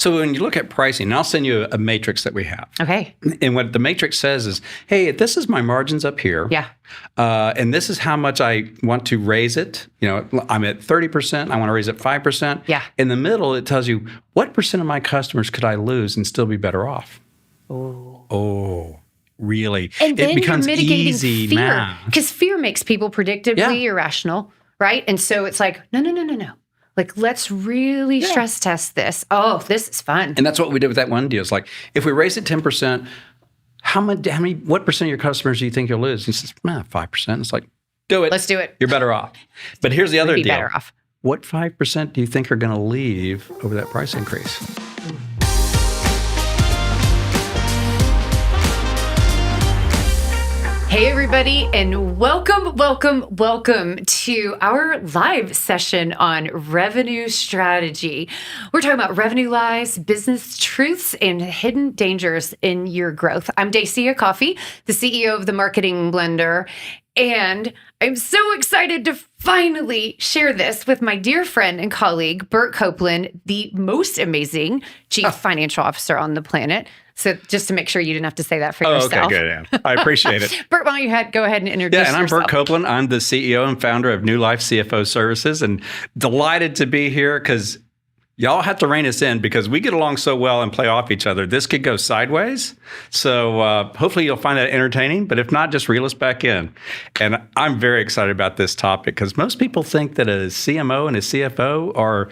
So when you look at pricing, and I'll send you a matrix that we have. Okay. And what the matrix says is, hey, this is my margins up here. Yeah. And this is how much I want to raise it. I'm at 30%. I want to raise it 5%. Yeah. In the middle, it tells you what percent of my customers could I lose and still be better off. Oh, really? And then it becomes you're mitigating easy fear, now. because fear makes people predictably irrational, right? And so it's like, no. Like, let's really stress test this. Oh, this is fun. And that's what we did with that one deal. It's like, if we raise it 10%, what percent of your customers do you think you'll lose? He says, 5%. It's like, do it. Let's do it. You're better off. But here's the other Be deal. better off. What 5% do you think are going to leave over that price increase? Hey, everybody, and welcome to our live session on revenue strategy. We're talking about revenue lies, business truths, and hidden dangers in your growth. I'm Dacia Coffey, the CEO of the Marketing Blender, and I'm so excited to finally share this with my dear friend and colleague, Burt Copeland, the most amazing Chief Financial Officer on the planet. So just to make sure you didn't have to say that for yourself. Okay, good. Yeah. I appreciate it. Burt, why don't you go ahead and introduce yourself? Yeah, and I'm Burt Copeland. I'm the CEO and founder of New Life CFO Services, and delighted to be here because y'all have to rein us in because we get along so well and play off each other. This could go sideways. So hopefully you'll find that entertaining, but if not, just reel us back in. And I'm very excited about this topic because most people think that a CMO and a CFO are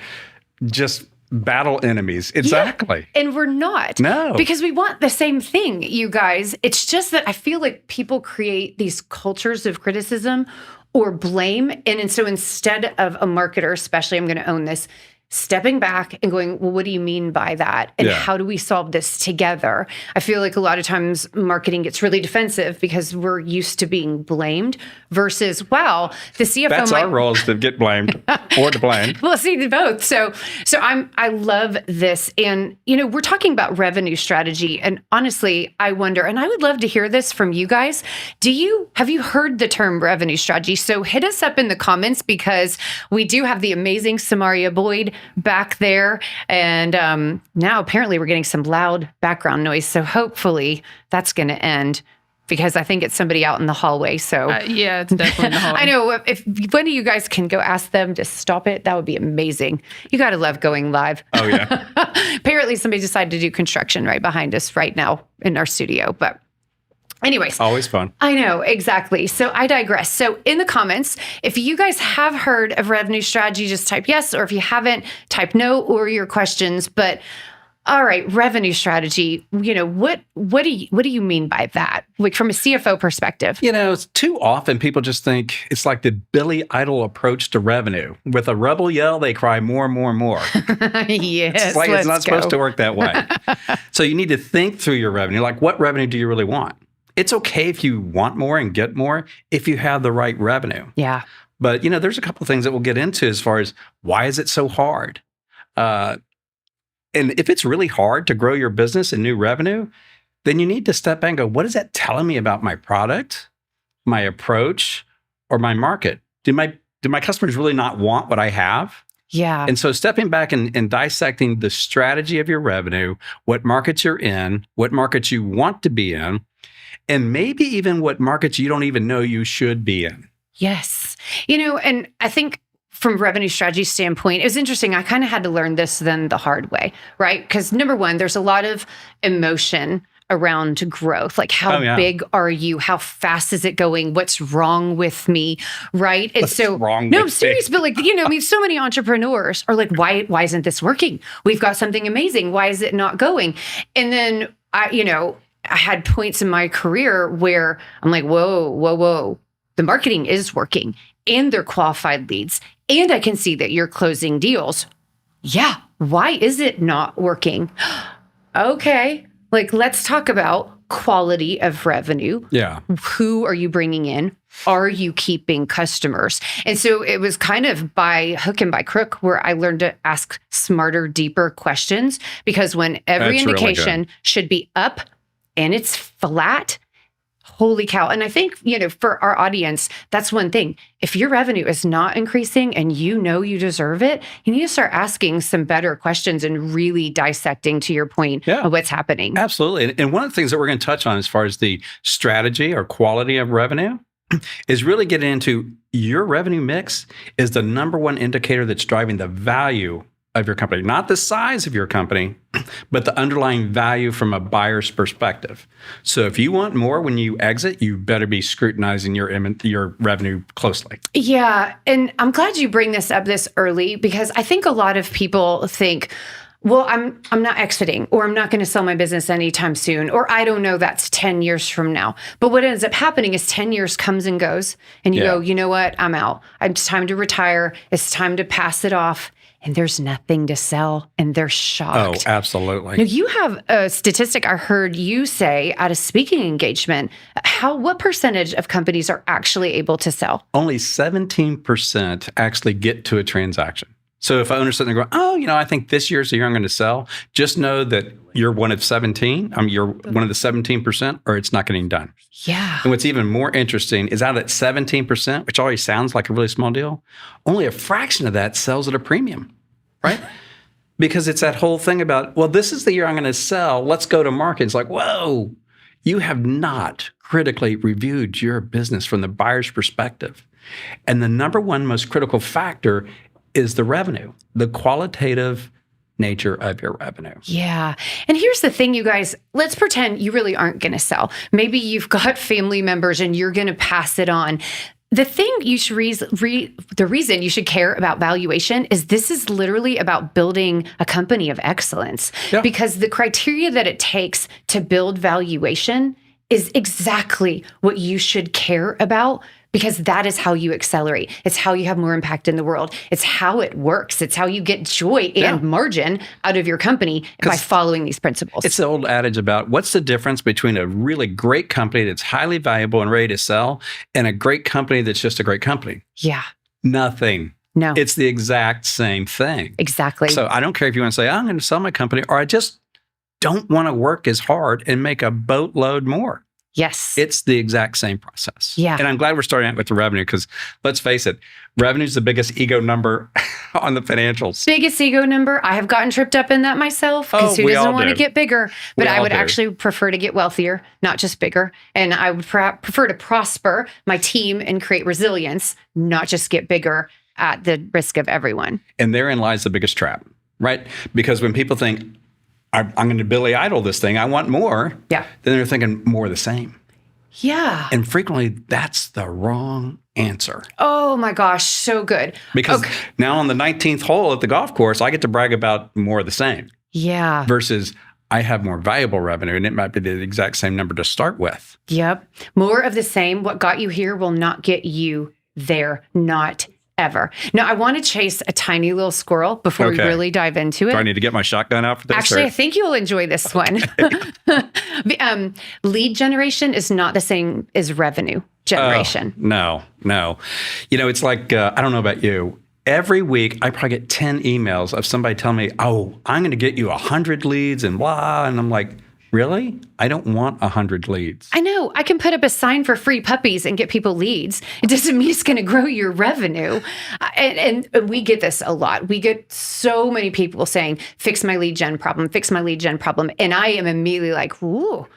just battle enemies. Exactly. Yeah, and we're not. No. Because we want the same thing, you guys. It's just that I feel like people create these cultures of criticism or blame. And so instead of a marketer, especially, I'm going to own this, stepping back and going, well, what do you mean by that? And how do we solve this together? I feel like a lot of times marketing gets really defensive because we're used to being blamed versus, wow, the CFO That's our role is to get blamed or to blame. Well, see, both. So I love this. And, we're talking about revenue strategy. And honestly, I wonder, and I would love to hear this from you guys. Have you heard the term revenue strategy? So hit us up in the comments because we do have the amazing Samaria Boyd back there. And now apparently we're getting some loud background noise. So hopefully that's going to end because I think it's somebody out in the hallway. So yeah, it's definitely in the hallway. I know if one of you guys can go ask them to stop it, that would be amazing. You got to love going live. Oh, yeah. Apparently somebody decided to do construction right behind us right now in our studio. But anyways. Always fun. I know, exactly. So I digress. So in the comments, if you guys have heard of revenue strategy, just type yes, or if you haven't, type no or your questions. But all right, revenue strategy, what do you mean by that? Like from a CFO perspective? It's too often people just think it's like the Billy Idol approach to revenue. With a rebel yell, they cry more and more and more. Yes, it's not supposed to work that way. So you need to think through your revenue. Like, what revenue do you really want? It's okay if you want more and get more if you have the right revenue. Yeah. But, there's a couple of things that we'll get into as far as why is it so hard? And if it's really hard to grow your business and new revenue, then you need to step back and go, what is that telling me about my product, my approach, or my market? Do my customers really not want what I have? Yeah. And so stepping back and dissecting the strategy of your revenue, what markets you're in, what markets you want to be in, and maybe even what markets you don't even know you should be in. Yes. And I think from a revenue strategy standpoint, it was interesting. I kind of had to learn this then the hard way, right? Because number one, there's a lot of emotion around growth. Like how big are you? How fast is it going? What's wrong with me? Right. And I'm serious, but so many entrepreneurs are like, why isn't this working? We've got something amazing. Why is it not going? And then I had points in my career where I'm like, whoa. The marketing is working and they're qualified leads. And I can see that you're closing deals. Yeah. Why is it not working? Okay. Let's talk about quality of revenue. Yeah. Who are you bringing in? Are you keeping customers? And so it was kind of by hook and by crook where I learned to ask smarter, deeper questions because when every indication should be up and it's flat, Holy cow. And I think, for our audience, that's one thing. If your revenue is not increasing and you know you deserve it, you need to start asking some better questions and really dissecting, to your point, of what's happening. Absolutely. And one of the things that we're going to touch on as far as the strategy or quality of revenue is really getting into your revenue mix is the number one indicator that's driving the value of your company, not the size of your company, but the underlying value from a buyer's perspective. So if you want more when you exit, you better be scrutinizing your revenue closely. Yeah. And I'm glad you bring this up this early, because I think a lot of people think, well, I'm not exiting, or I'm not going to sell my business anytime soon, or I don't know, that's 10 years from now. But what ends up happening is 10 years comes and goes, and you go, you know what? I'm out. It's time to retire. It's time to pass it off. And there's nothing to sell, and they're shocked. Oh, absolutely. Now, you have a statistic I heard you say at a speaking engagement. What percentage of companies are actually able to sell? Only 17% actually get to a transaction. So if I own something and go, I think this year's the year I'm going to sell, just know that you're one of 17. You're one of the 17%, or it's not getting done. Yeah. And what's even more interesting is out of that 17%, which always sounds like a really small deal, only a fraction of that sells at a premium, right? Because it's that whole thing about, well, this is the year I'm going to sell. Let's go to market. It's like, whoa, you have not critically reviewed your business from the buyer's perspective. And the number one most critical factor is the revenue, the qualitative nature of your revenue. Yeah. And here's the thing, you guys, let's pretend you really aren't going to sell. Maybe you've got family members and you're going to pass it on. The thing you should the reason you should care about valuation is this is literally about building a company of excellence, because the criteria that it takes to build valuation is exactly what you should care about, because that is how you accelerate. It's how you have more impact in the world. It's how it works. It's how you get joy and margin out of your company by following these principles. It's the old adage about what's the difference between a really great company that's highly valuable and ready to sell and a great company that's just a great company? Yeah. Nothing. No. It's the exact same thing. Exactly. So I don't care if you want to say, I'm going to sell my company, or I just don't want to work as hard and make a boatload more. Yes. It's the exact same process. Yeah. And I'm glad we're starting out with the revenue, because let's face it, revenue is the biggest ego number on the financials. Biggest ego number. I have gotten tripped up in that myself, because who doesn't want to get bigger? But I would actually prefer to get wealthier, not just bigger. And I would prefer to prosper my team and create resilience, not just get bigger at the risk of everyone. And therein lies the biggest trap, right? Because when people think, I'm going to Billy Idol this thing, I want more. Yeah. Then they're thinking more of the same. Yeah. And frequently that's the wrong answer. Oh my gosh, so good. Because now on the 19th hole at the golf course, I get to brag about more of the same. Yeah. Versus I have more valuable revenue, and it might be the exact same number to start with. Yep. More of the same. What got you here will not get you there. Not ever. Now, I want to chase a tiny little squirrel before we really dive into it. Do I need to get my shotgun out for this? Actually, I think you'll enjoy this one. Lead generation is not the same as revenue generation. No. It's like, I don't know about you. Every week, I probably get 10 emails of somebody telling me, I'm going to get you 100 leads and blah. And I'm like, really? I don't want 100 leads. I know. I can put up a sign for free puppies and get people leads. It doesn't mean it's going to grow your revenue. And we get this a lot. We get so many people saying, fix my lead gen problem, fix my lead gen problem. And I am immediately like, ooh,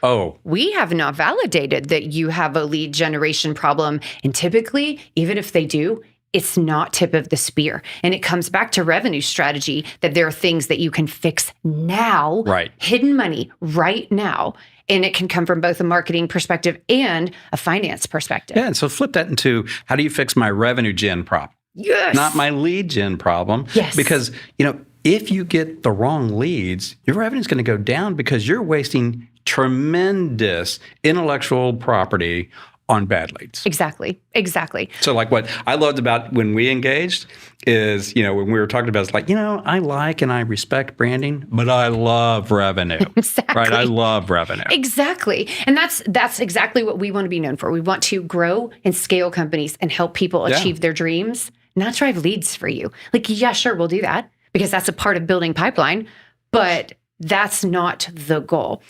we have not validated that you have a lead generation problem. And typically, even if they do, it's not tip of the spear. And it comes back to revenue strategy, that there are things that you can fix now, hidden money right now. And it can come from both a marketing perspective and a finance perspective. Yeah, and so flip that into, how do you fix my revenue gen problem? Yes. Not my lead gen problem. Yes. Because, if you get the wrong leads, your revenue is going to go down because you're wasting tremendous intellectual property on bad leads. Exactly. So like what I loved about when we engaged is, when we were talking about, it's like, I like and I respect branding, but I love revenue. Exactly. Right? I love revenue. Exactly. And that's exactly what we want to be known for. We want to grow and scale companies and help people achieve their dreams, not drive leads for you. Like, yeah, sure, we'll do that because that's a part of building pipeline, but that's not the goal.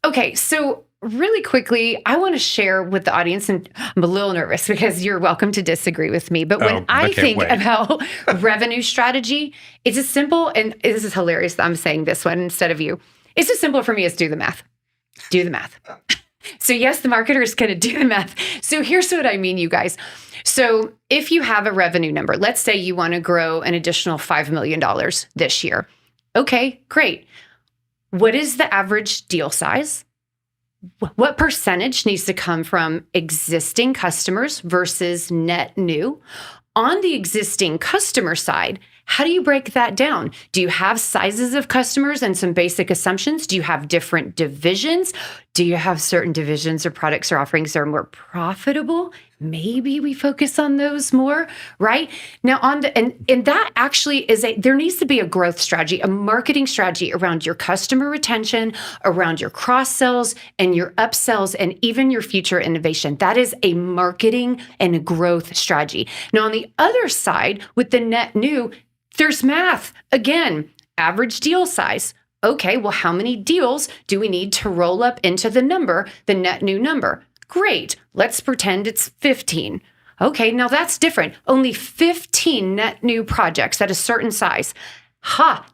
Okay, so really quickly, I want to share with the audience, and I'm a little nervous because you're welcome to disagree with me. But when I think about revenue strategy, it's as simple, and this is hilarious that I'm saying this one instead of you. It's as simple for me as do the math. Do the math. So yes, the marketer is going to do the math. So here's what I mean, you guys. So if you have a revenue number, let's say you want to grow an additional $5 million this year. Okay, great. What is the average deal size? What percentage needs to come from existing customers versus net new? On the existing customer side, how do you break that down? Do you have sizes of customers and some basic assumptions? Do you have different divisions? Do you have certain divisions or products or offerings that are more profitable? Maybe we focus on those more, right? Now and that actually is there needs to be a growth strategy, a marketing strategy around your customer retention, around your cross sells and your upsells, and even your future innovation. That is a marketing and a growth strategy. Now, on the other side, with the net new, there's math. Again, average deal size. Okay, well, how many deals do we need to roll up into the number, the net new number? Great. Let's pretend it's 15. Okay, now that's different. Only 15 net new projects at a certain size.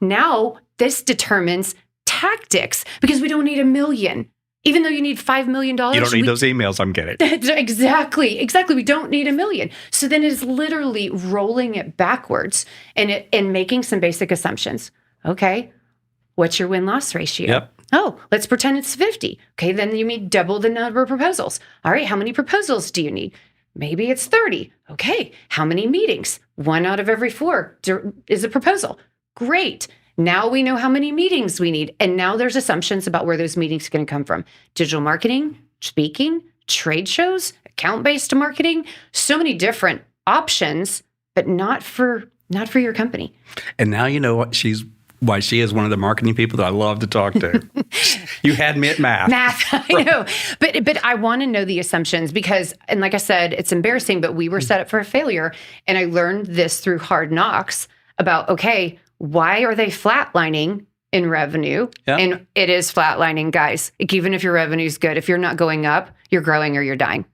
Now this determines tactics because we don't need 1 million. Even though you need $5 million. You don't need those emails I'm getting. Exactly. We don't need 1 million. So then it's literally rolling it backwards and making some basic assumptions. Okay, what's your win-loss ratio? Yep. Oh, let's pretend it's 50. Okay, then you need double the number of proposals. All right, how many proposals do you need? Maybe it's 30. Okay, how many meetings? 1 out of every 4 is a proposal. Great. Now we know how many meetings we need. And now there's assumptions about where those meetings are going to come from. Digital marketing, speaking, trade shows, account-based marketing, so many different options, but not for your company. And now you know why she is one of the marketing people that I love to talk to. You had me at math. I know. But I want to know the assumptions because, and like I said, it's embarrassing, but we were set up for a failure. And I learned this through hard knocks about, okay, why are they flatlining in revenue? Yeah. And it is flatlining, guys. Even if your revenue is good, if you're not going up, you're growing or you're dying.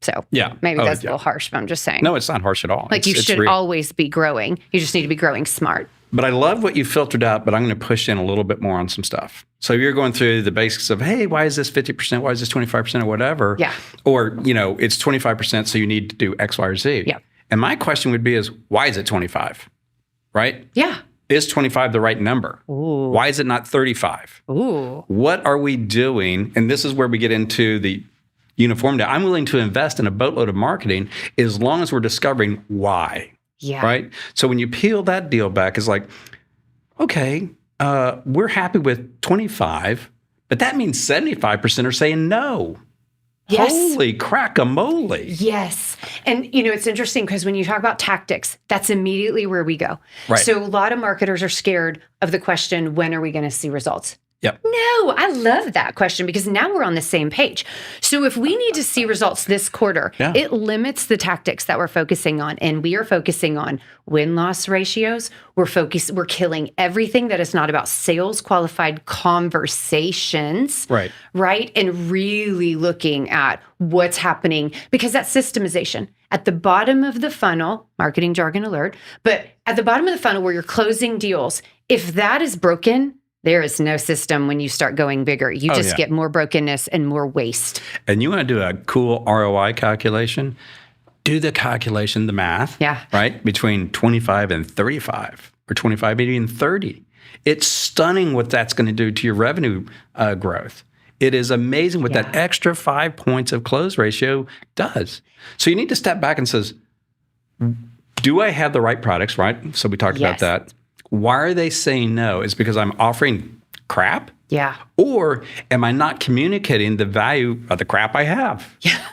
So maybe that's a little harsh, but I'm just saying. No, it's not harsh at all. Like you should always be growing. You just need to be growing smart. But I love what you filtered out, but I'm going to push in a little bit more on some stuff. So you're going through the basics of, hey, why is this 50%? Why is this 25% or whatever? Yeah. Or, it's 25%, so you need to do X, Y, or Z. Yeah. And my question would be is, why is it 25? Right? Yeah. Is 25 the right number? Ooh. Why is it not 35? Ooh. What are we doing? And this is where we get into the uniformity. I'm willing to invest in a boatload of marketing as long as we're discovering why. Yeah. Right? So when you peel that deal back, it's like, okay, we're happy with 25, but that means 75% are saying no. Yes. Holy crack-a-mole. Yes. And, it's interesting because when you talk about tactics, that's immediately where we go. Right. So a lot of marketers are scared of the question, when are we going to see results? Yep. No, I love that question because now we're on the same page. So if we need to see results this quarter, it limits the tactics that we're focusing on. And we are focusing on win-loss ratios. We're killing everything that is not about sales qualified conversations. Right. Right. And really looking at what's happening because that's systemization. At the bottom of the funnel, marketing jargon alert, but at the bottom of the funnel where you're closing deals, if that is broken, there is no system when you start going bigger. You just get more brokenness and more waste. And you want to do a cool ROI calculation? Do the calculation, the math, right? Between 25 and 35 or 25, maybe even 30. It's stunning what that's going to do to your revenue growth. It is amazing what that extra 5 points of close ratio does. So you need to step back and says, do I have the right products, right? So we talked about that. Why are they saying no? Is because I'm offering crap? Yeah. Or am I not communicating the value of the crap I have? Yeah,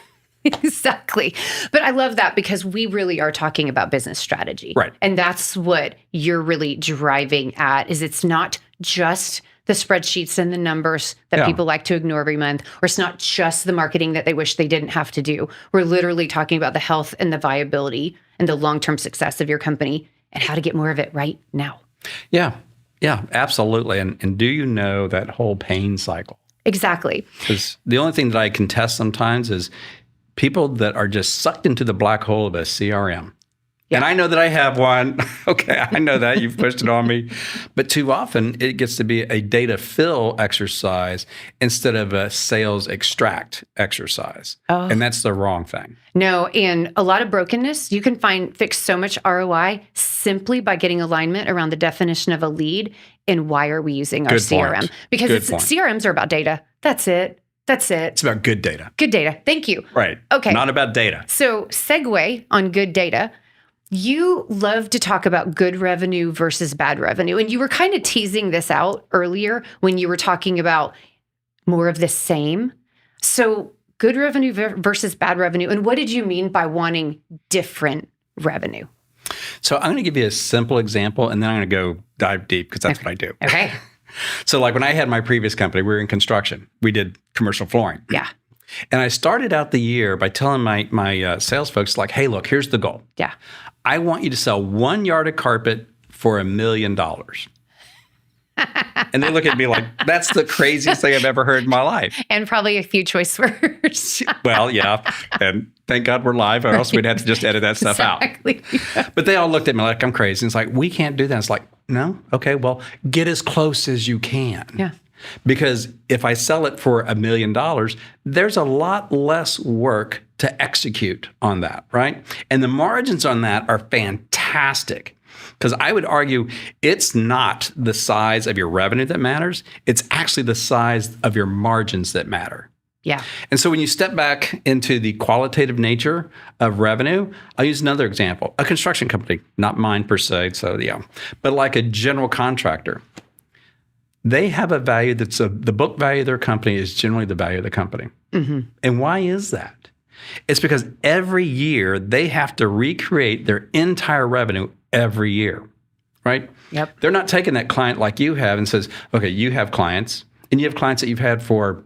exactly. But I love that because we really are talking about business strategy. Right. And that's what you're really driving at is it's not just the spreadsheets and the numbers that people like to ignore every month, or it's not just the marketing that they wish they didn't have to do. We're literally talking about the health and the viability and the long-term success of your company and how to get more of it right now. Yeah, absolutely. And do you know that whole pain cycle? Exactly. Because the only thing that I can test sometimes is people that are just sucked into the black hole of a CRM. Yeah. And I know that I have one. Okay, I know that. You've pushed it on me. But too often, it gets to be a data fill exercise instead of a sales extract exercise. Oh. And that's the wrong thing. No, and a lot of brokenness, you can fix so much ROI simply by getting alignment around the definition of a lead and why are we using our CRM. Because CRMs are about data. That's it. It's about good data. Good data. Thank you. Right. Okay. Not about data. So segue on good data. You love to talk about good revenue versus bad revenue. And you were kind of teasing this out earlier when you were talking about more of the same. So good revenue versus bad revenue. And what did you mean by wanting different revenue? So I'm going to give you a simple example, and then I'm going to go dive deep because that's what I do. Okay. So like when I had my previous company, we were in construction. We did commercial flooring. Yeah. And I started out the year by telling my sales folks, like, hey, look, here's the goal. Yeah. I want you to sell 1 yard of carpet for $1 million. And they look at me like, that's the craziest thing I've ever heard in my life. And probably a few choice words. Well, yeah. And thank God we're live, or else we'd have to just edit that stuff out. But they all looked at me like I'm crazy. And it's like, we can't do that. It's like, no? Okay, well, get as close as you can. Yeah. Because if I sell it for $1 million, there's a lot less work to execute on that, right? And the margins on that are fantastic. Because I would argue it's not the size of your revenue that matters. It's actually the size of your margins that matter. Yeah. And so when you step back into the qualitative nature of revenue, I'll use another example. A construction company, not mine per se, so yeah, but like a general contractor. They have a value that's the book value of their company is generally the value of the company. Mm-hmm. And why is that? It's because every year they have to recreate their entire revenue every year, right? Yep. They're not taking that client like you have and says, okay, you have clients and you have clients that you've had for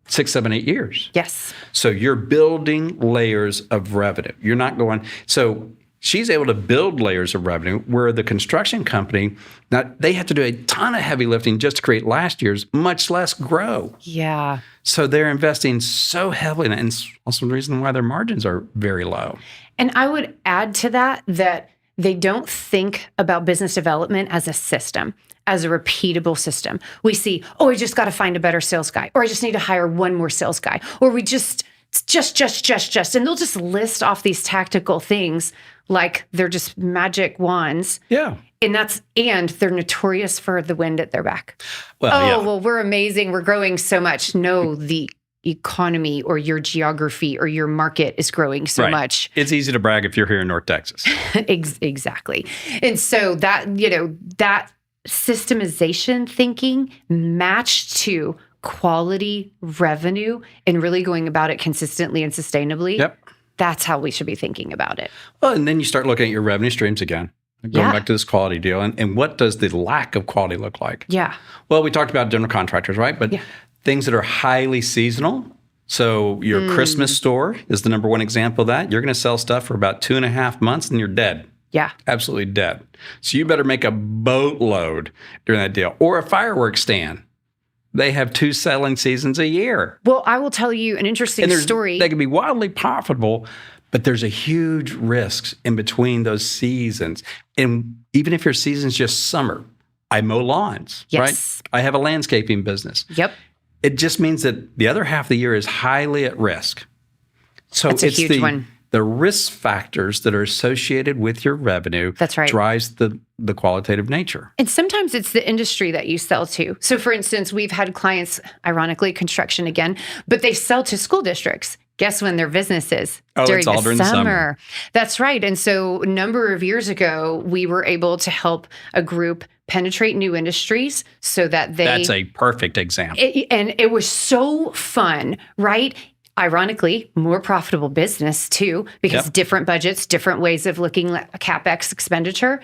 6, 7, 8 years. Yes. So you're building layers of revenue. You're not going, so she's able to build layers of revenue where the construction company, now they have to do a ton of heavy lifting just to create last year's, much less grow. Yeah. So they're investing so heavily in it. And it's also the reason why their margins are very low. And I would add to that they don't think about business development as a system, as a repeatable system. We see, oh, I just got to find a better sales guy, or I just need to hire one more sales guy, or we just, and they'll just list off these tactical things like they're just magic wands. Yeah. And they're notorious for the wind at their back. Well, we're amazing. We're growing so much. No, the economy or your geography or your market is growing so much. It's easy to brag if you're here in North Texas. Exactly. And so that systemization thinking matched to quality revenue and really going about it consistently and sustainably. Yep. That's how we should be thinking about it. Well, and then you start looking at your revenue streams again, going back to this quality deal. And what does the lack of quality look like? Yeah. Well, we talked about general contractors, right? But things that are highly seasonal. So your Christmas store is the number one example of that. You're going to sell stuff for about 2.5 months and you're dead. Yeah. Absolutely dead. So you better make a boatload during that deal. Or a fireworks stand. They have 2 selling seasons a year. Well, I will tell you an interesting story. They can be wildly profitable, but there's a huge risk in between those seasons. And even if your season's just summer, I mow lawns, right? I have a landscaping business. Yep. It just means that the other half of the year is highly at risk. So it's a huge one. The risk factors that are associated with your revenue drives the qualitative nature. And sometimes it's the industry that you sell to. So for instance, we've had clients, ironically, construction again, but they sell to school districts. Guess when their business is? During the summer. That's right. And so a number of years ago, we were able to help a group penetrate new industries so that they... That's a perfect example. And it was so fun, right? Ironically, more profitable business too, because different budgets, different ways of looking at CapEx expenditure.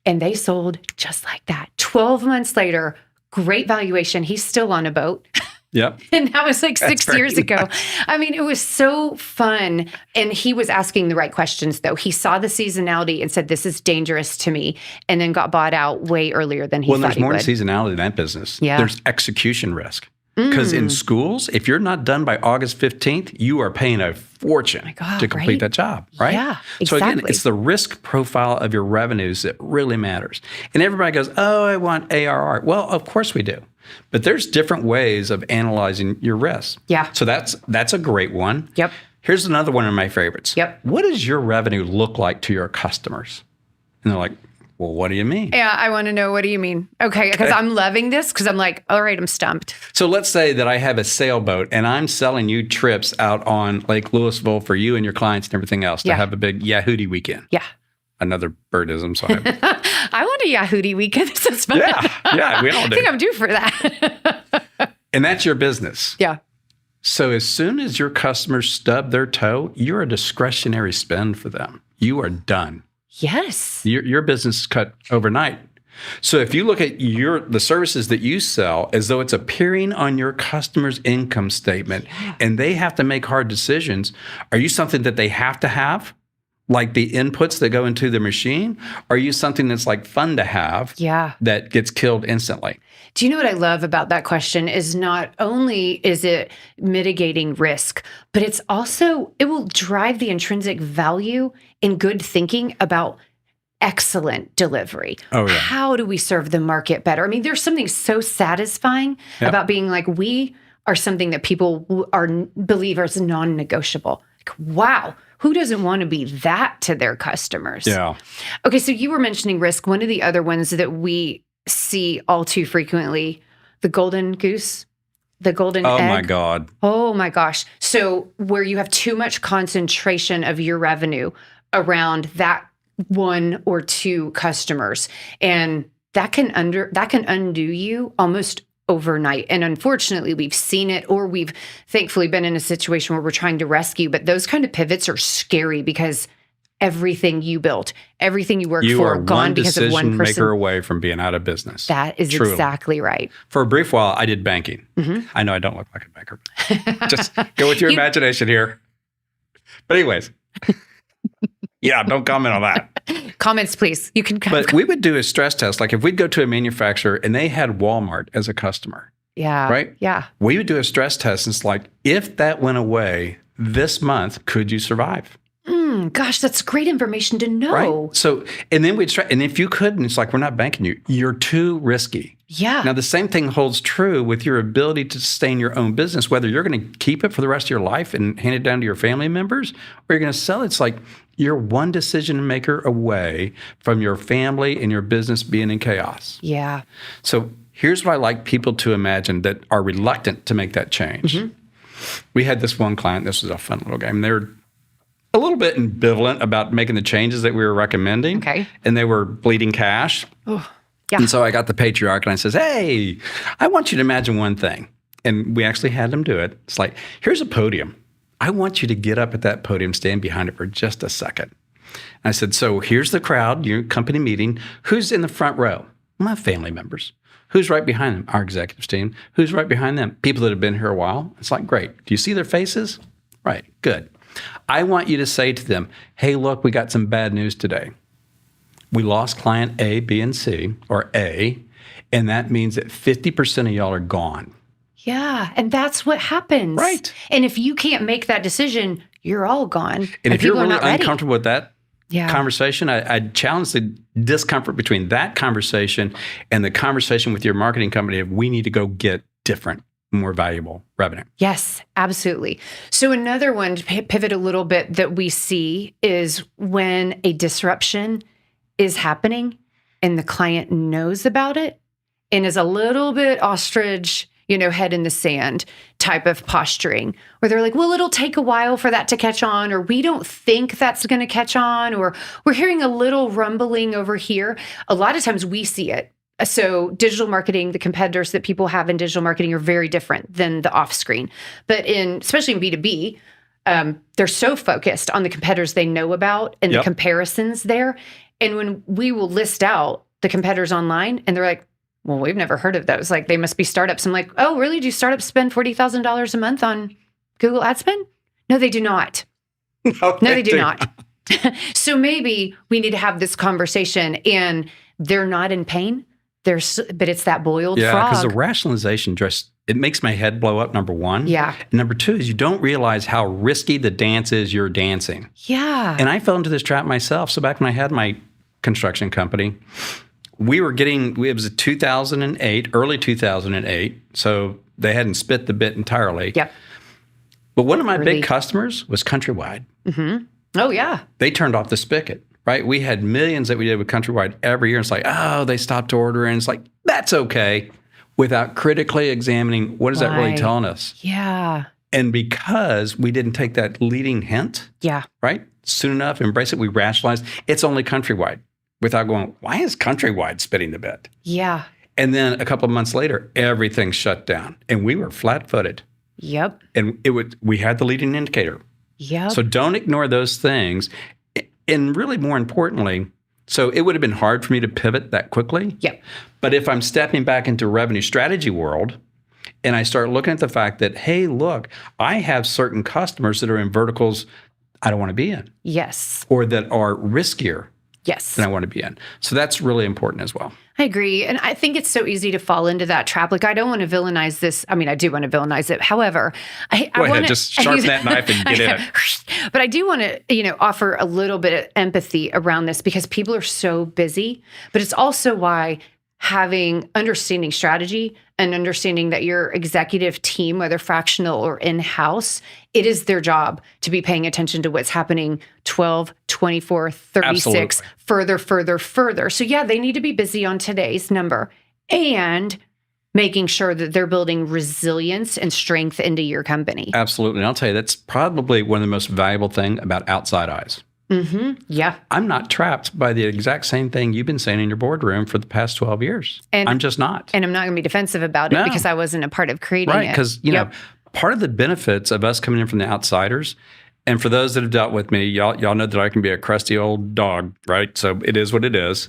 And they sold just like that. 12 months later, great valuation. He's still on a boat. Yep. And that was like 6 years ago. I mean, it was so fun. And he was asking the right questions, though. He saw the seasonality and said, this is dangerous to me, and then got bought out way earlier than he thought he would. Well, there's more seasonality in that business. Yeah. There's execution risk. Because in schools, if you're not done by August 15th, you are paying a fortune to complete that job, right? Yeah, exactly. So again, it's the risk profile of your revenues that really matters. And everybody goes, oh, I want ARR. Well, of course we do. But there's different ways of analyzing your risk. Yeah. So that's a great one. Yep. Here's another one of my favorites. Yep. What does your revenue look like to your customers? And they're like, well, what do you mean? Yeah, I want to know, what do you mean? Okay, because I'm loving this because I'm like, all right, I'm stumped. So let's say that I have a sailboat and I'm selling you trips out on Lake Louisville for you and your clients and everything else to have a big Yahooty weekend. Yeah. Another birdism. So I want a Yahooty weekend. This is fun. Yeah, we all do. I think I'm due for that. And that's your business. Yeah. So as soon as your customers stub their toe, you're a discretionary spend for them. You are done. Yes. Your business is cut overnight. So if you look at the services that you sell as though it's appearing on your customer's income statement and they have to make hard decisions, are you something that they have to have? Like the inputs that go into the machine? Or are you something that's like fun to have that gets killed instantly? Do you know what I love about that question is not only is it mitigating risk, but it's also, it will drive the intrinsic value in good thinking about excellent delivery. Oh, yeah. How do we serve the market better? I mean, there's something so satisfying about being like, we are something that people believe is non-negotiable. Like, wow. Who doesn't want to be that to their customers? Yeah. Okay, so you were mentioning risk. One of the other ones that we see all too frequently, the golden goose, the golden egg. Oh, my God. Oh, my gosh. So where you have too much concentration of your revenue around that one or two customers, and that can undo you almost overnight. And unfortunately, we've seen it, or we've thankfully been in a situation where we're trying to rescue. But those kind of pivots are scary because everything you built, everything you worked for, gone because of one person. You are one decision maker away from being out of business. That is exactly right. For a brief while, I did banking. I know I don't look like a banker. Just go with your imagination here. But anyways, don't comment on that. Comments, please. You can. But we would do a stress test. Like if we'd go to a manufacturer and they had Walmart as a customer. Yeah. Right? Yeah. We would do a stress test. And it's like, if that went away this month, could you survive? Gosh, that's great information to know. Right? So, and then we'd try, and if you couldn't, it's like, we're not banking you. You're too risky. Yeah. Now, the same thing holds true with your ability to sustain your own business, whether you're going to keep it for the rest of your life and hand it down to your family members, or you're going to sell it. It's like you're one decision maker away from your family and your business being in chaos. Yeah. So here's what I like people to imagine that are reluctant to make that change. We had this one client, this was a fun little game. They were a little bit ambivalent about making the changes that we were recommending. Okay. And they were bleeding cash. Oh, yeah. And so I got the patriarch and I says, hey, I want you to imagine one thing. And we actually had them do it. It's like, here's a podium. I want you to get up at that podium, stand behind it for just a second. And I said, so here's the crowd, your company meeting. Who's in the front row? My family members. Who's right behind them? Our executive team. Who's right behind them? People that have been here a while. It's like, great. Do you see their faces? Right. Good. I want you to say to them, hey, look, we got some bad news today. We lost client A, B, and C, or A, and that means that 50% of y'all are gone. Yeah, and that's what happens. Right. And if you can't make that decision, you're all gone. And if you're people are really not ready. uncomfortable with that conversation, I'd challenge the discomfort between that conversation and the conversation with your marketing company of we need to go get different, more valuable revenue. Yes, absolutely. So another one to pivot a little bit that we see is when a disruption is happening and the client knows about it and is a little bit ostrich, head in the sand type of posturing, where they're like, well, it'll take a while for that to catch on, or we don't think that's going to catch on, or we're hearing a little rumbling over here. A lot of times we see it. So digital marketing, the competitors that people have in digital marketing are very different than the off screen. But especially in B2B, they're so focused on the competitors they know about and the comparisons there. And when we will list out the competitors online and they're like, well, we've never heard of those. Like, they must be startups. I'm like, oh, really? Do startups spend $40,000 a month on Google ad spend? No, they do not. No, they do not. So maybe we need to have this conversation, and they're not in pain. but it's that boiled Yeah, because the frog. rationalization just, it makes my head blow up, number one. Yeah. And number two is you don't realize how risky the dance is you're dancing. Yeah. And I fell into this trap myself. So back when I had my construction company, it was 2008, early 2008. So they hadn't spit the bit entirely. Yep. But one of my big customers was Countrywide. Oh, yeah. They turned off the spigot, right? We had millions that we did with Countrywide every year. It's like, oh, they stopped ordering. It's like, that's okay, without critically examining what is that really telling us? Yeah. And because we didn't take that leading hint, Yeah. right, soon enough, embrace it, we rationalized, it's only Countrywide, without going, why is Countrywide spitting the bit? Yeah. And then a couple of months later, everything shut down. And we were flat-footed. Yep. And we had the leading indicator. Yep. So don't ignore those things. And really more importantly, so it would have been hard for me to pivot that quickly. Yep. But if I'm stepping back into revenue strategy world and I start looking at the fact that, hey, look, I have certain customers that are in verticals I don't want to be in. Yes. Or that are riskier Yes. than I want to be in. So that's really important as well. I agree. And I think it's so easy to fall into that trap. Like, I don't want to villainize this. I mean, I do want to villainize it. However, I Go ahead, want to just sharpen that knife and get in it. But I do want to, offer a little bit of empathy around this because people are so busy. But it's also why understanding strategy and understanding that your executive team, whether fractional or in-house, it is their job to be paying attention to what's happening 12, 24, 36, further. So yeah, they need to be busy on today's number and making sure that they're building resilience and strength into your company. Absolutely. And I'll tell you, that's probably one of the most valuable things about outside eyes. Yeah. I'm not trapped by the exact same thing you've been saying in your boardroom for the past 12 years. And I'm just not. And I'm not going to be defensive about it because I wasn't a part of creating it. Right, because, know, part of the benefits of us coming in from the outsiders, and for those that have dealt with me, y'all know that I can be a crusty old dog, right? So it is what it is.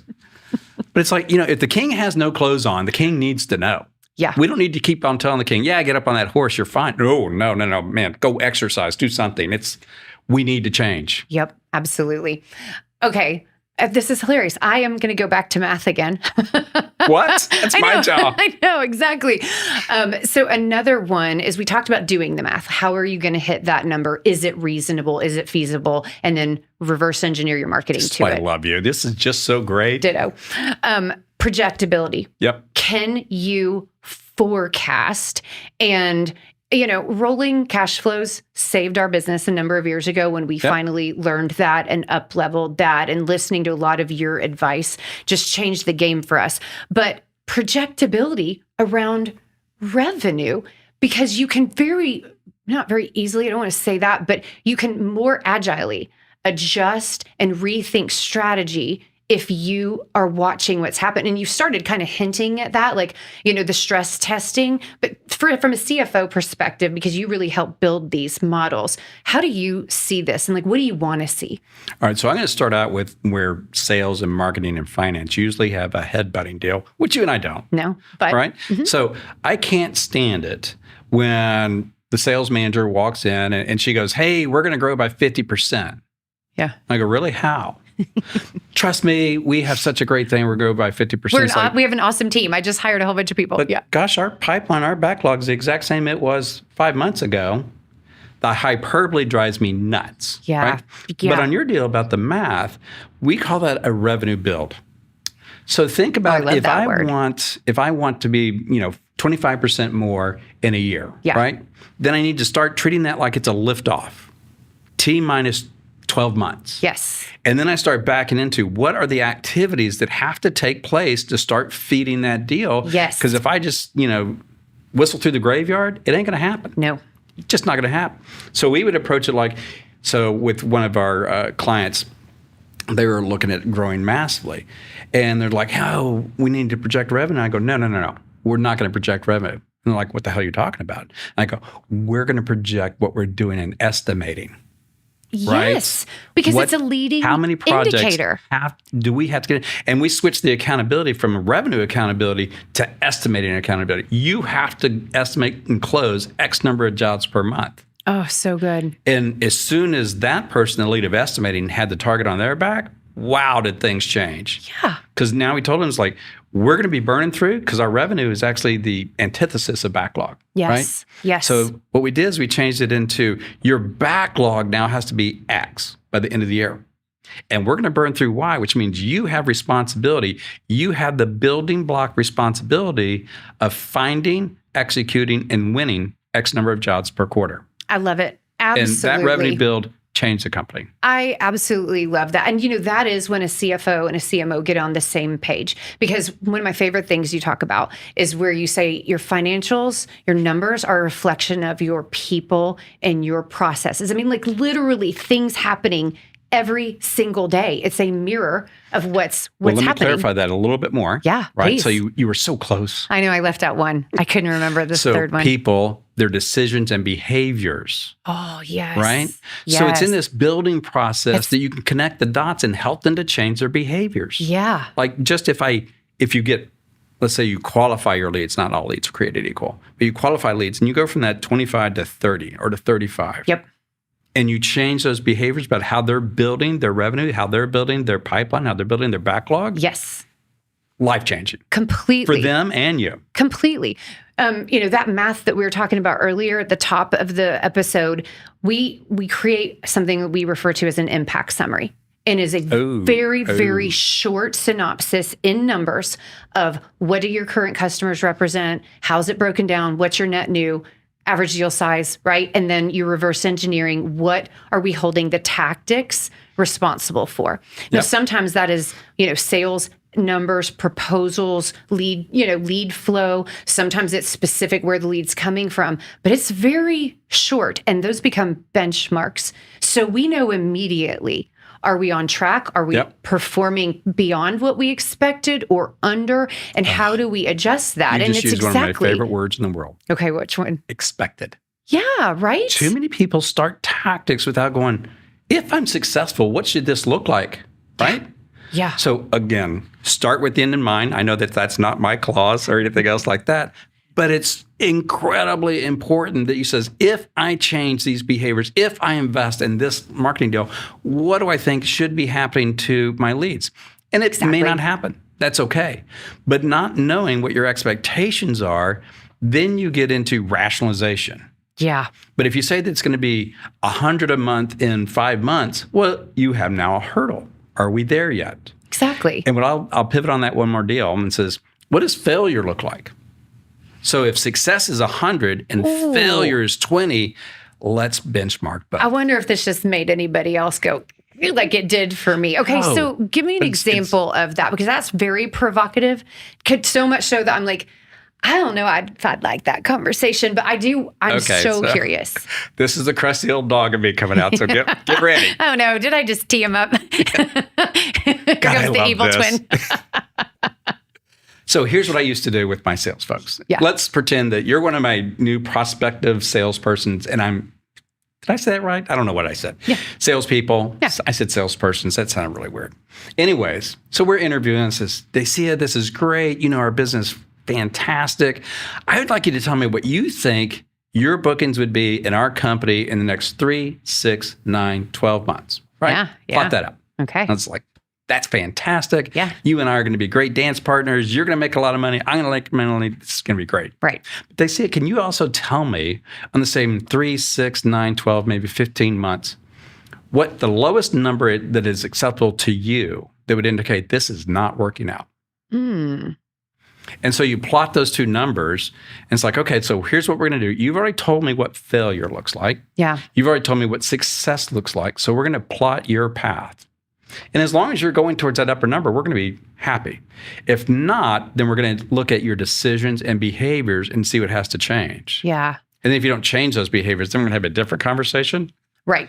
But it's like, if the king has no clothes on, the king needs to know. Yeah. We don't need to keep on telling the king, get up on that horse, you're fine. No, man, go exercise, do something. We need to change. Yep, absolutely. Okay, this is hilarious. I am going to go back to math again. What? That's my job. I know, exactly. So another one is we talked about doing the math. How are you going to hit that number? Is it reasonable? Is it feasible? And then reverse engineer your marketing to it. I love you. This is just so great. Ditto. Projectability. Yep. Can you forecast? And rolling cash flows saved our business a number of years ago when we finally learned that and up-leveled that, and listening to a lot of your advice just changed the game for us. But projectability around revenue, because you can not very easily, I don't want to say that, but you can more agilely adjust and rethink strategy if you are watching what's happening. And you started kind of hinting at that, like, the stress testing, but from a CFO perspective, because you really help build these models, how do you see this? And what do you want to see? All right. So I'm going to start out with where sales and marketing and finance usually have a head-butting deal, which you and I don't. No, but. Right? So I can't stand it when the sales manager walks in and she goes, hey, we're going to grow by 50%. Yeah. I go, really? How? Trust me, we have such a great thing. We're going to grow by 50%. We have an awesome team. I just hired a whole bunch of people. But gosh, our pipeline, our backlog is the exact same it was 5 months ago. The hyperbole drives me nuts. Yeah. Right? Yeah. But on your deal about the math, we call that a revenue build. So think about if I want to be, 25% more in a year, right? Then I need to start treating that like it's a liftoff. T minus 12 months. Yes. And then I start backing into what are the activities that have to take place to start feeding that deal. Yes. Because if I just, whistle through the graveyard, it ain't going to happen. No. It's just not going to happen. So we would approach it so with one of our clients, they were looking at growing massively. And they're like, oh, we need to project revenue. I go, no. We're not going to project revenue. And they're like, what the hell are you talking about? And I go, we're going to project what we're doing in estimating. Yes, right? Because it's a leading How many projects indicator. Do we have to get in? And we switch the accountability from revenue accountability to estimating accountability. You have to estimate and close X number of jobs per month. Oh, so good. And as soon as that person, the lead of estimating, had the target on their back, wow, did things change. Yeah. Because now we told them, it's like, we're going to be burning through because our revenue is actually the antithesis of backlog. Yes. Right? Yes. So what we did is we changed it into your backlog now has to be X by the end of the year. And we're going to burn through Y, which means you have responsibility. You have the building block responsibility of finding, executing, and winning X number of jobs per quarter. I love it. Absolutely. And that revenue build changed the company. I absolutely love that. And, that is when a CFO and a CMO get on the same page. Because one of my favorite things you talk about is where you say your financials, your numbers are a reflection of your people and your processes. I mean, like literally things happening every single day. It's a mirror of what's let me happening. clarify that a little bit more. Yeah, right. please. So you were so close. I know I left out one. I couldn't remember the third one. So people, their decisions and behaviors. Oh, yes. Right? Yes. So it's in this building process that you can connect the dots and help them to change their behaviors. Yeah. Like just if you get, let's say you qualify your leads, not all leads are created equal, but you qualify leads and you go from that 25 to 30 or to 35. Yep. And you change those behaviors about how they're building their revenue, how they're building their pipeline, how they're building their backlog. Yes. Life-changing. Completely. For them and you. Completely. That math that we were talking about earlier at the top of the episode, we create something that we refer to as an impact summary. And is a very short synopsis in numbers of what do your current customers represent? How's it broken down? What's your net new? Average deal size, right? And then you reverse engineering, what are we holding the tactics responsible for? Now, sometimes that is, sales numbers, proposals, lead flow. Sometimes it's specific where the lead's coming from, but it's very short and those become benchmarks. So we know immediately, are we on track? Are we performing beyond what we expected or under? And how do we adjust that? You just used one of my favorite words in the world. Okay, which one? Expected. Yeah, right? Too many people start tactics without going, if I'm successful, what should this look like? Right? Yeah. So again, start with the end in mind. I know that that's not my clause or anything else like that, but it's incredibly important that you says, if I change these behaviors, if I invest in this marketing deal, what do I think should be happening to my leads? And it may not happen. That's okay. But not knowing what your expectations are, then you get into rationalization. Yeah. But if you say that it's going to be 100 a month in 5 months, well, you have now a hurdle. Are we there yet? Exactly. And I'll pivot on that one more deal and says, what does failure look like? So if success is 100 and failure is 20, let's benchmark both. I wonder if this just made anybody else go like it did for me. Okay, so give me an example of that because that's very provocative. Could so much so that I'm like, I don't know if I'd like that conversation, but I'm so curious. This is the crusty old dog of me coming out, so get ready. Oh no, did I just tee him up? Here comes the evil twin. So here's what I used to do with my sales folks. Yeah. Let's pretend that you're one of my new prospective salespersons and did I say that right? I don't know what I said. Yeah. Salespeople. Yeah. I said salespersons. That sounded really weird. Anyways, so we're interviewing and says, Dacia, this is great. Our business, fantastic. I would like you to tell me what you think your bookings would be in our company in the next 3, 6, 9, 12 months. Right? Yeah. Plot that up. Okay. That's like, that's fantastic. Yeah. You and I are going to be great dance partners. You're going to make a lot of money. I'm going to make money. This is going to be great. Right. But they say, can you also tell me on the same 3, 6, 9, 12, maybe 15 months, what the lowest number that is acceptable to you that would indicate this is not working out? Hmm. And so you plot those two numbers, and it's like, okay, so here's what we're going to do. You've already told me what failure looks like. Yeah. You've already told me what success looks like. So we're going to plot your path. And as long as you're going towards that upper number, we're going to be happy. If not, then we're going to look at your decisions and behaviors and see what has to change. Yeah. And then if you don't change those behaviors, then we're going to have a different conversation. Right.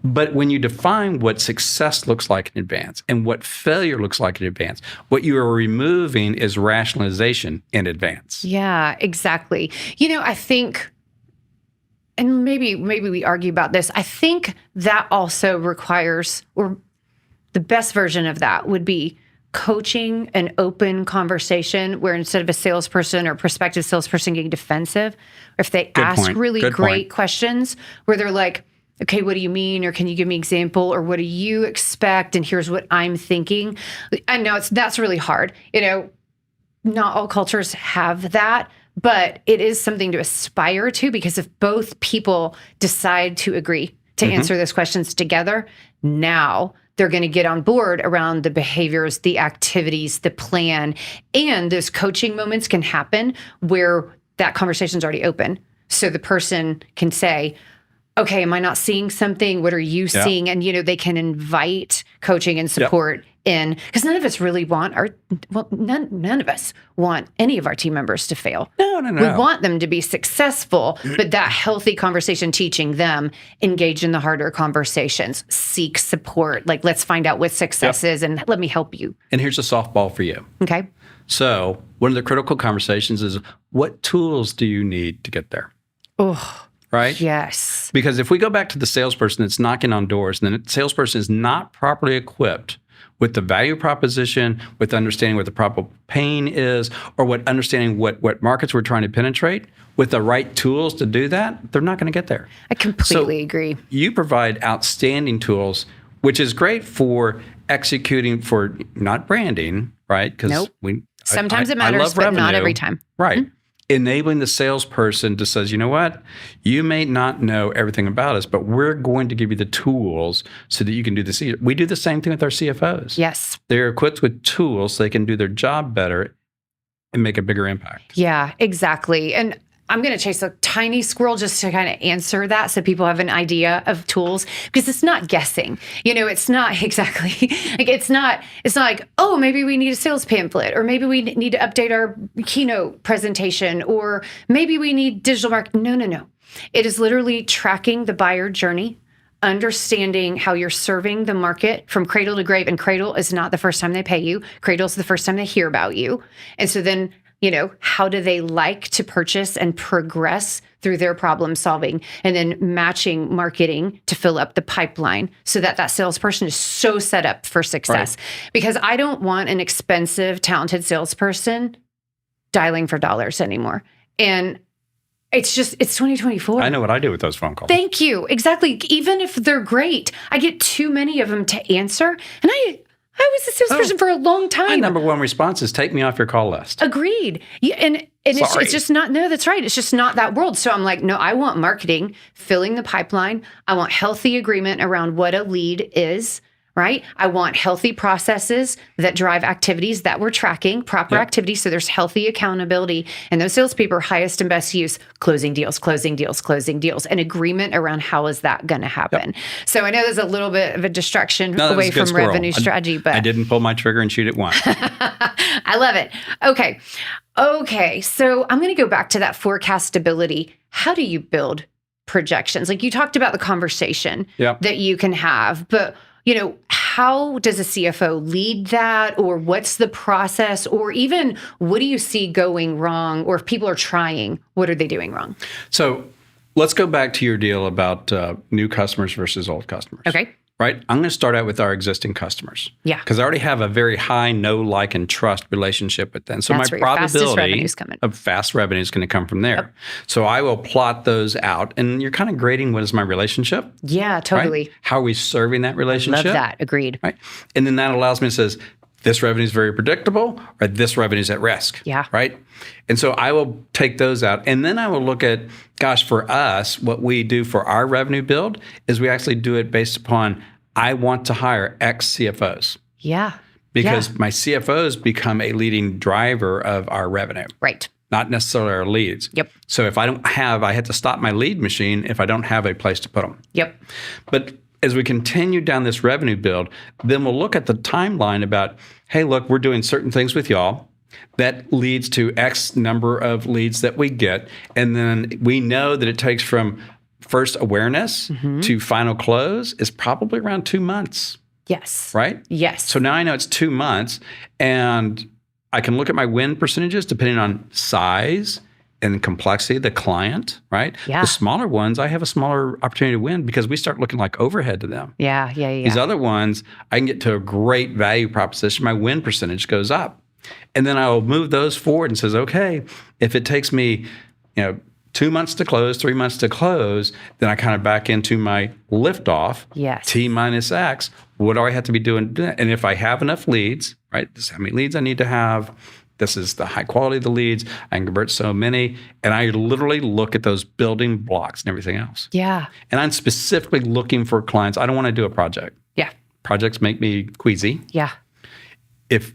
But when you define what success looks like in advance and what failure looks like in advance, what you are removing is rationalization in advance. Yeah, exactly. I think, and maybe we argue about this, I think that also requires, or the best version of that would be coaching an open conversation where instead of a salesperson or prospective salesperson getting defensive, or if they ask really great questions where they're like, okay, what do you mean? Or can you give me an example? Or what do you expect? And here's what I'm thinking. I know that's really hard. not all cultures have that, but it is something to aspire to, because if both people decide to agree to answer those questions together, now they're going to get on board around the behaviors, the activities, the plan, and those coaching moments can happen where that conversation's already open. So the person can say, okay, am I not seeing something? What are you seeing? And, they can invite coaching and support in, because none of us really want none of us want any of our team members to fail. No. We want them to be successful, but that healthy conversation, teaching them, engage in the harder conversations, seek support. Like, let's find out what success is and let me help you. And here's a softball for you. Okay. So one of the critical conversations is, what tools do you need to get there? Oh, right? Yes. Because if we go back to the salesperson that's knocking on doors, and the salesperson is not properly equipped with the value proposition, with understanding what the proper pain is, or understanding what markets we're trying to penetrate, with the right tools to do that, they're not going to get there. I completely agree. You provide outstanding tools, which is great for executing, for not branding, right? Because sometimes it matters, but not every time. Right. Mm-hmm. Enabling the salesperson to says, you know what, you may not know everything about us, but we're going to give you the tools so that you can do this. We do the same thing with our CFOs. Yes. They're equipped with tools so they can do their job better and make a bigger impact. Yeah, exactly. And I'm going to chase a tiny squirrel just to kind of answer that so people have an idea of tools, because it's not guessing. It's not exactly like it's not like, oh, maybe we need a sales pamphlet, or maybe we need to update our keynote presentation, or maybe we need digital marketing. No. It is literally tracking the buyer journey, understanding how you're serving the market from cradle to grave. And cradle is not the first time they pay you. Cradle is the first time they hear about you. And so then, how do they like to purchase and progress through their problem solving, and then matching marketing to fill up the pipeline so that salesperson is so set up for success. Right. Because I don't want an expensive, talented salesperson dialing for dollars anymore. And it's 2024. I know what I do with those phone calls. Thank you. Exactly. Even if they're great, I get too many of them to answer. And I was a salesperson for a long time. My number one response is, take me off your call list. Agreed. Yeah, and it's just not, no, that's right. It's just not that world. So I'm like, no, I want marketing filling the pipeline. I want healthy agreement around what a lead is, right? I want healthy processes that drive activities that we're tracking, proper activities. So there's healthy accountability. And those salespeople are highest and best use, closing deals, and agreement around how is that going to happen. Yep. So I know there's a little bit of a distraction away from revenue strategy, but I didn't pull my trigger and shoot it once. I love it. Okay. So I'm going to go back to that forecastability. How do you build projections? Like, you talked about the conversation that you can have, but how does a CFO lead that, or what's the process, or even what do you see going wrong, or if people are trying, what are they doing wrong? So let's go back to your deal about new customers versus old customers. Okay. Right? I'm going to start out with our existing customers. Yeah. Because I already have a very high know, like, and trust relationship with them. So my probability of fast revenue is going to come from there. Yep. So I will plot those out. And you're kind of grading, what is my relationship? Yeah, totally. Right? How are we serving that relationship? Love that. Agreed. Right? And then that allows me to say, this revenue is very predictable, or this revenue is at risk. Yeah. Right? And so I will take those out. And then I will look at, for us, what we do for our revenue build is we actually do it based upon, I want to hire X CFOs. Yeah. Because my CFOs become a leading driver of our revenue. Right. Not necessarily our leads. Yep. So if I had to stop my lead machine if I don't have a place to put them. Yep. But as we continue down this revenue build, then we'll look at the timeline about, hey, look, we're doing certain things with y'all. That leads to X number of leads that we get. And then we know that it takes from first awareness to final close is probably around 2 months. Yes. Right? Yes. So now I know it's 2 months, and I can look at my win percentages depending on size and complexity of the client, right? Yeah. The smaller ones, I have a smaller opportunity to win because we start looking like overhead to them. Yeah. These other ones, I can get to a great value proposition. My win percentage goes up. And then I'll move those forward and says, okay, if it takes me, 2 months to close, 3 months to close, then I kind of back into my liftoff. Yes. T minus X. What do I have to be doing? And if I have enough leads, right? This is how many leads I need to have. This is the high quality of the leads. I can convert so many. And I literally look at those building blocks and everything else. Yeah. And I'm specifically looking for clients. I don't want to do a project. Yeah. Projects make me queasy. Yeah. If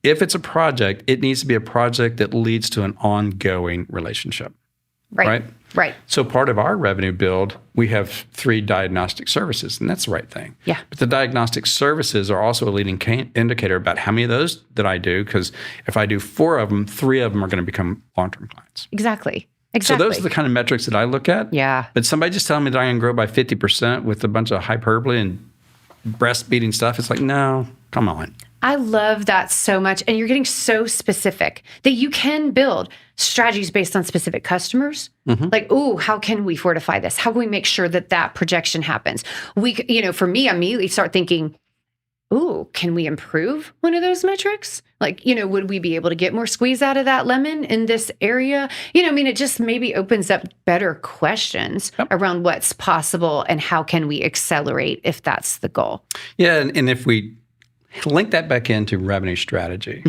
it's a project, it needs to be a project that leads to an ongoing relationship. Right? Right. So part of our revenue build, we have 3 diagnostic services, and that's the right thing. Yeah. But the diagnostic services are also a leading indicator about how many of those that I do, because if I do 4 of them, 3 of them are going to become long-term clients. Exactly. So those are the kind of metrics that I look at. Yeah. But somebody just telling me that I can grow by 50% with a bunch of hyperbole and breastfeeding stuff, it's like, no, come on. I love that so much. And you're getting so specific that you can build strategies based on specific customers. Like, oh, how can we fortify this? How can we make sure that that projection happens? For me, I immediately start thinking, oh, can we improve one of those metrics? Like, would we be able to get more squeeze out of that lemon in this area? It just maybe opens up better questions around what's possible and how can we accelerate if that's the goal. Yeah. And if we link that back into revenue strategy,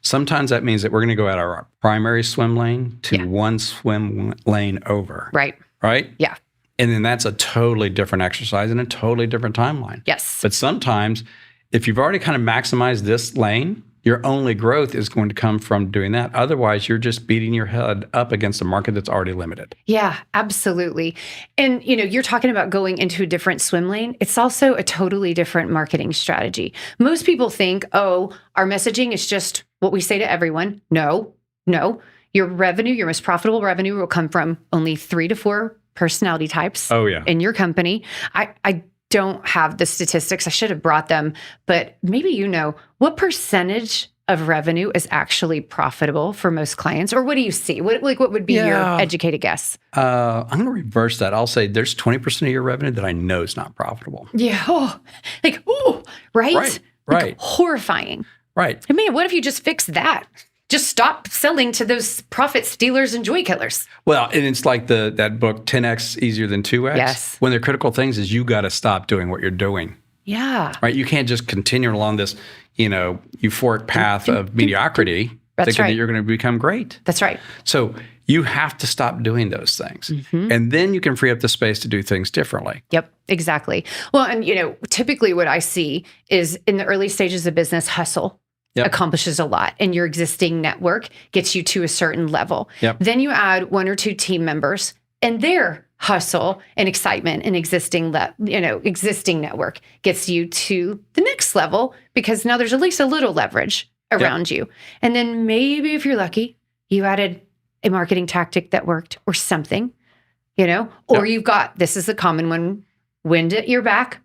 sometimes that means that we're going to go out our primary swim lane to one swim lane over. Right. Right? Yeah. And then that's a totally different exercise and a totally different timeline. Yes. But sometimes, if you've already kind of maximized this lane, your only growth is going to come from doing that. Otherwise, you're just beating your head up against a market that's already limited. Yeah, absolutely. And, you're talking about going into a different swim lane. It's also a totally different marketing strategy. Most people think, oh, our messaging is just what we say to everyone. No. Your revenue, your most profitable revenue will come from only 3 to 4 personality types in your company. I don't have the statistics. I should have brought them, but maybe what percentage of revenue is actually profitable for most clients, or what do you see? What would be your educated guess? I'm going to reverse that. I'll say there's 20% of your revenue that I know is not profitable. Yeah. Right? Right. Like, horrifying. Right. I mean, what if you just fix that? Just stop selling to those profit stealers and joy killers. Well, and it's like that book, 10x easier than 2x. Yes. One of the critical things is you got to stop doing what you're doing. Yeah. Right. You can't just continue along this, euphoric path of mediocrity, thinking that you're going to become great. That's right. So you have to stop doing those things. And then you can free up the space to do things differently. Yep, exactly. Well, and, typically what I see is in the early stages of business, hustle accomplishes a lot, and your existing network gets you to a certain level. Then you add 1 or 2 team members, and their hustle and excitement and existing network gets you to the next level, because now there's at least a little leverage around you. And then maybe if you're lucky, you added a marketing tactic that worked or something, or you've got, this is a common one, wind at your back.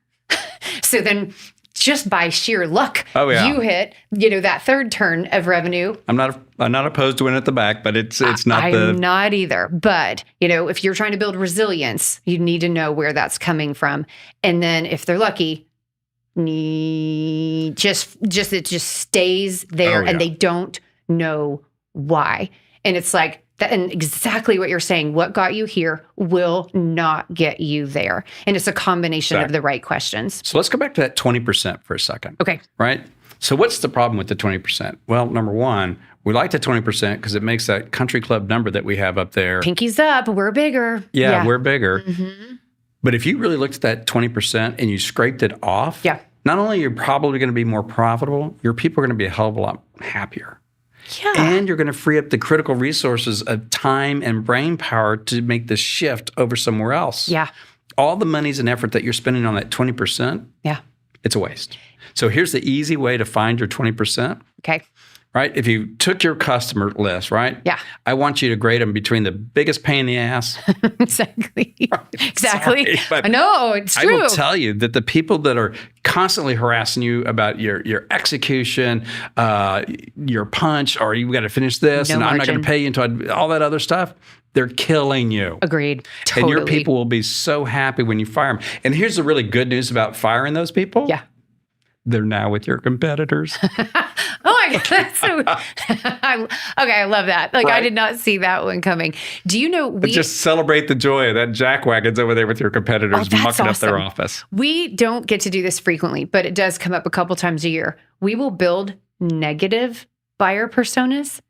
So then just by sheer luck, you hit, that third turn of revenue. I'm not opposed to winning at the back, but it's not I'm not either. But, if you're trying to build resilience, you need to know where that's coming from. And then if they're lucky, it just stays there and they don't know why. And it's like, and exactly what you're saying, what got you here will not get you there. And it's a combination of the right questions. So let's go back to that 20% for a second. Okay. Right? So what's the problem with the 20%? Well, number one, we like the 20% because it makes that country club number that we have up there. Pinkies up, we're bigger. Yeah. We're bigger. But if you really looked at that 20% and you scraped it off, not only you're probably going to be more profitable, your people are going to be a hell of a lot happier. Yeah. And you're going to free up the critical resources of time and brain power to make the shift over somewhere else. Yeah. All the monies and effort that you're spending on that 20%, it's a waste. So here's the easy way to find your 20%. Okay. Right? If you took your customer list, right? Yeah. I want you to grade them between the biggest pain in the ass. Exactly. Exactly. Sorry, I know, it's true. I will tell you that the people that are constantly harassing you about your execution, your punch, or you got to finish this, and I'm not going to pay you until all that other stuff, they're killing you. Agreed. Totally. And your people will be so happy when you fire them. And here's the really good news about firing those people. Yeah. They're now with your competitors. Oh my God, that's so. I love that. Like, I did not see that one coming. Do you know just celebrate the joy of that jackwagon's over there with your competitors mucking up their office. We don't get to do this frequently, but it does come up a couple times a year. We will build negative buyer personas.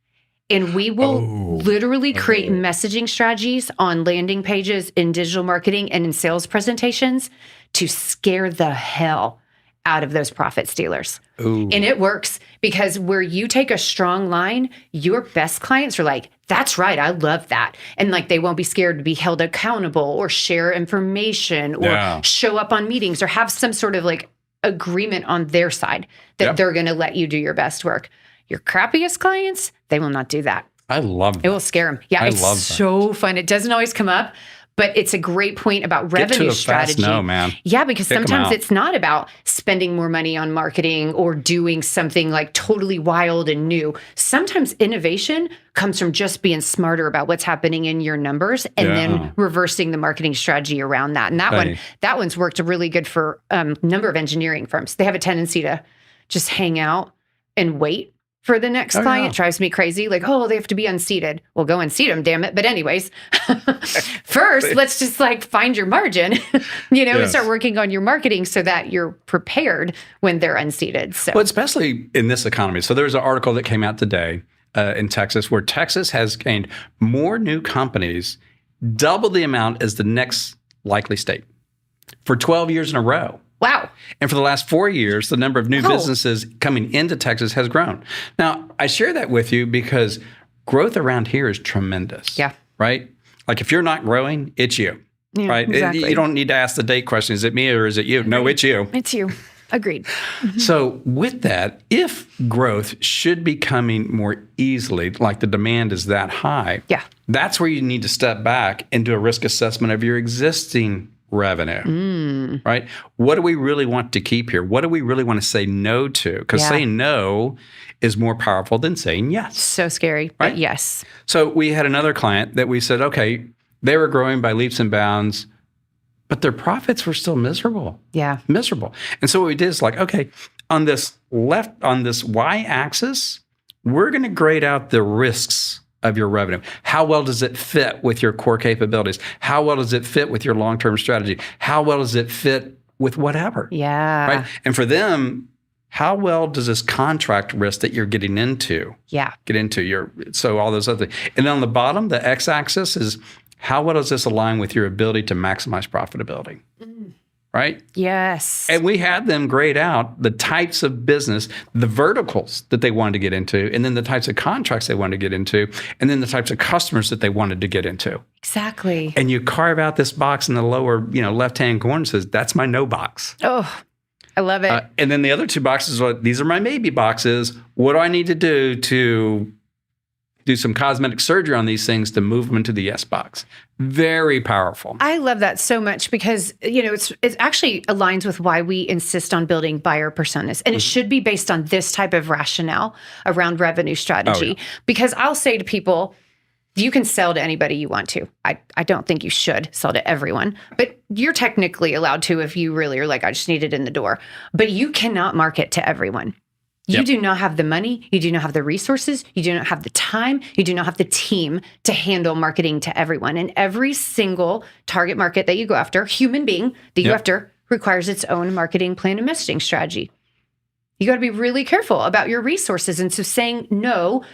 And we will literally create messaging strategies on landing pages, in digital marketing, and in sales presentations to scare the hell out of those profit stealers. And it works because where you take a strong line, your best clients are like, that's right, I love that. And like, they won't be scared to be held accountable or share information or show up on meetings or have some sort of like agreement on their side that they're going to let you do your best work. Your crappiest clients, they will not do that. I love that. It will scare them. Yeah, it's so fun. It doesn't always come up, but it's a great point about revenue strategy. No, man. Yeah, because sometimes it's not about spending more money on marketing or doing something like totally wild and new. Sometimes innovation comes from just being smarter about what's happening in your numbers and then reversing the marketing strategy around that. And that one's worked really good for a number of engineering firms. They have a tendency to just hang out and wait for the next client. Drives me crazy. Like, they have to be unseated. Well, go unseat them, damn it. But anyways, first, let's just like find your margin, and start working on your marketing so that you're prepared when they're unseated. So, well, especially in this economy. So there's an article that came out today in Texas where Texas has gained more new companies, double the amount as the next likely state for 12 years in a row. Wow. And for the last 4 years, the number of new businesses coming into Texas has grown. Now, I share that with you because growth around here is tremendous. Yeah. Right? Like if you're not growing, it's you. Yeah, right? Exactly. You don't need to ask the date question. Is it me or is it you? No, it's you. It's you. Agreed. So with that, if growth should be coming more easily, like the demand is that high, that's where you need to step back and do a risk assessment of your existing revenue, right? What do we really want to keep here? What do we really want to say no to? Because saying no is more powerful than saying yes. So scary, right? But yes. So we had another client that we said, okay, they were growing by leaps and bounds, but their profits were still miserable. Yeah. Miserable. And so what we did is like, okay, on this y-axis, we're going to grade out the risks of your revenue. How well does it fit with your core capabilities? How well does it fit with your long-term strategy? How well does it fit with whatever? Yeah. Right? And for them, how well does this contract risk that you're getting into get into so all those other things. And then on the bottom, the x-axis is how well does this align with your ability to maximize profitability? Right? Yes. And we had them grade out the types of business, the verticals that they wanted to get into, and then the types of contracts they wanted to get into, and then the types of customers that they wanted to get into. Exactly. And you carve out this box in the lower, left-hand corner and says, that's my no box. Oh, I love it. And then the other two boxes are, these are my maybe boxes. What do I need to do to do some cosmetic surgery on these things to move them into the yes box? Very powerful. I love that so much because, it actually aligns with why we insist on building buyer personas. And it should be based on this type of rationale around revenue strategy. Because I'll say to people, you can sell to anybody you want to. I don't think you should sell to everyone, but you're technically allowed to if you really are like, I just need it in the door. But you cannot market to everyone. You do not have the money. You do not have the resources. You do not have the time. You do not have the team to handle marketing to everyone. And every single target market that you go after, human being that you go after, requires its own marketing plan and messaging strategy. You got to be really careful about your resources. And so saying no,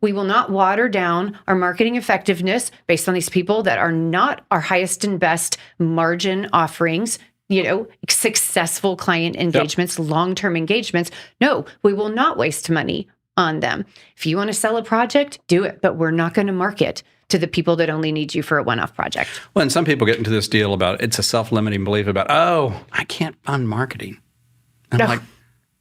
we will not water down our marketing effectiveness based on these people that are not our highest and best margin offerings, successful client engagements, long-term engagements. No, we will not waste money on them. If you want to sell a project, do it, but we're not going to market to the people that only need you for a one-off project. Well, and some people get into this deal about, it's a self-limiting belief about, I can't fund marketing. And I'm like,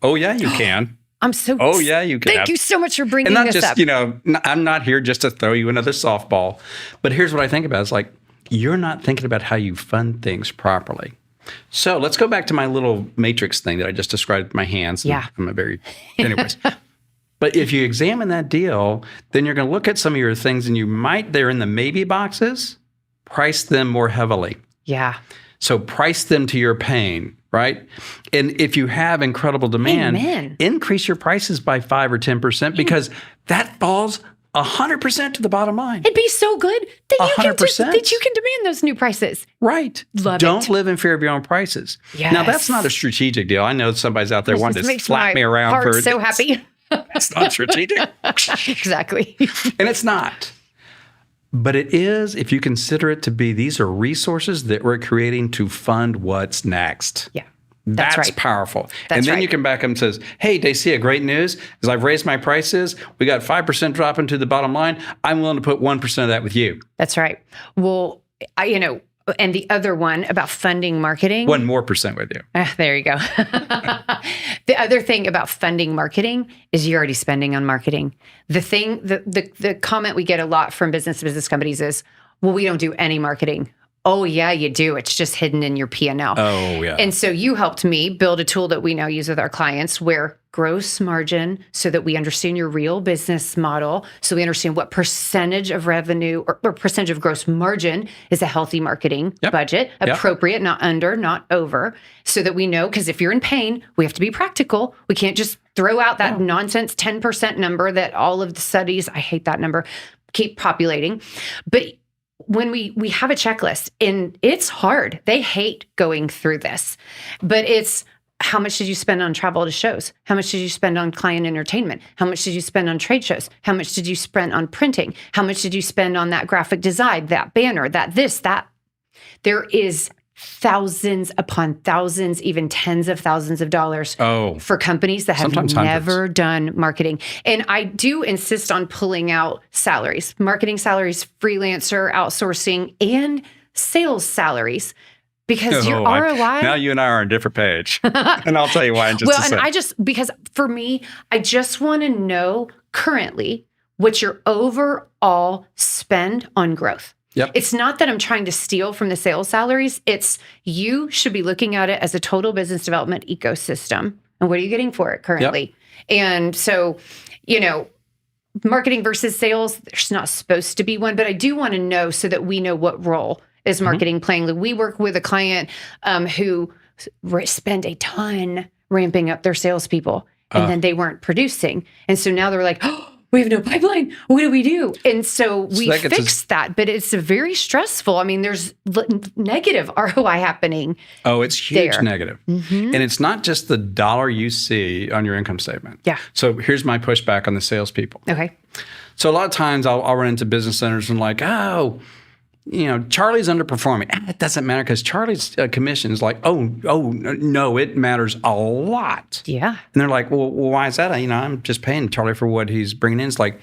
oh yeah, you can. I'm so. Oh yeah, you can. Thank you so much for bringing this up. And not just, I'm not here just to throw you another softball, but here's what I think about. It's like, you're not thinking about how you fund things properly. So let's go back to my little matrix thing that I just described with my hands. Yeah. Anyways. But if you examine that deal, then you're going to look at some of your things and they're in the maybe boxes, price them more heavily. Yeah. So price them to your pain, right? And if you have incredible demand, increase your prices by 5 or 10% because that falls 100% to the bottom line. It'd be so good that 100%. that you can demand those new prices. Right. Don't live in fear of your own prices. Yes. Now, that's not a strategic deal. I know somebody's out there wanting to slap me around for so happy. That's not strategic. Exactly. And it's not. But it is, if you consider it to be, these are resources that we're creating to fund what's next. Yeah. That's right. powerful. That's and then right. you come back and says, hey, Dacia, great news is I've raised my prices. We got 5% drop into the bottom line. I'm willing to put 1% of that with you. That's right. Well, and the other one about funding marketing. 1% more with you. There you go. The other thing about funding marketing is you're already spending on marketing. The comment we get a lot from business to business companies is, well, we don't do any marketing. Oh, yeah, you do. It's just hidden in your P&L. Oh, yeah. And so you helped me build a tool that we now use with our clients where gross margin, so that we understand your real business model, so we understand what percentage of revenue or percentage of gross margin is a healthy marketing budget, appropriate, not under, not over, so that we know, because if you're in pain, we have to be practical. We can't just throw out that nonsense 10% number that all of the studies, I hate that number, keep populating. But when we have a checklist, and it's hard. They hate going through this, but it's how much did you spend on travel to shows? How much did you spend on client entertainment? How much did you spend on trade shows? How much did you spend on printing? How much did you spend on that graphic design, that banner, that? There is thousands upon thousands, even tens of thousands of dollars for companies that have never done marketing. And I do insist on pulling out salaries, marketing salaries, freelancer, outsourcing, and sales salaries. Because your ROI... Now you and I are on a different page. And I'll tell you why in just a second. Well, and because for me, I just want to know currently what your overall spend on growth. Yep. It's not that I'm trying to steal from the sales salaries. It's you should be looking at it as a total business development ecosystem. And what are you getting for it currently? Yep. And so, marketing versus sales, there's not supposed to be one, but I do want to know so that we know what role is marketing playing. We work with a client who spent a ton ramping up their salespeople, and then they weren't producing. And so now they're like, oh, we have no pipeline. What do we do? And so we fixed that, but it's very stressful. I mean, there's negative ROI happening. Oh, it's huge there. Negative. And it's not just the dollar you see on your income statement. Yeah. So here's my pushback on the salespeople. Okay. So a lot of times I'll run into business centers and like, Charlie's underperforming. It doesn't matter because Charlie's commission is like, no, it matters a lot. Yeah. And they're like, well, why is that? I'm just paying Charlie for what he's bringing in. It's like,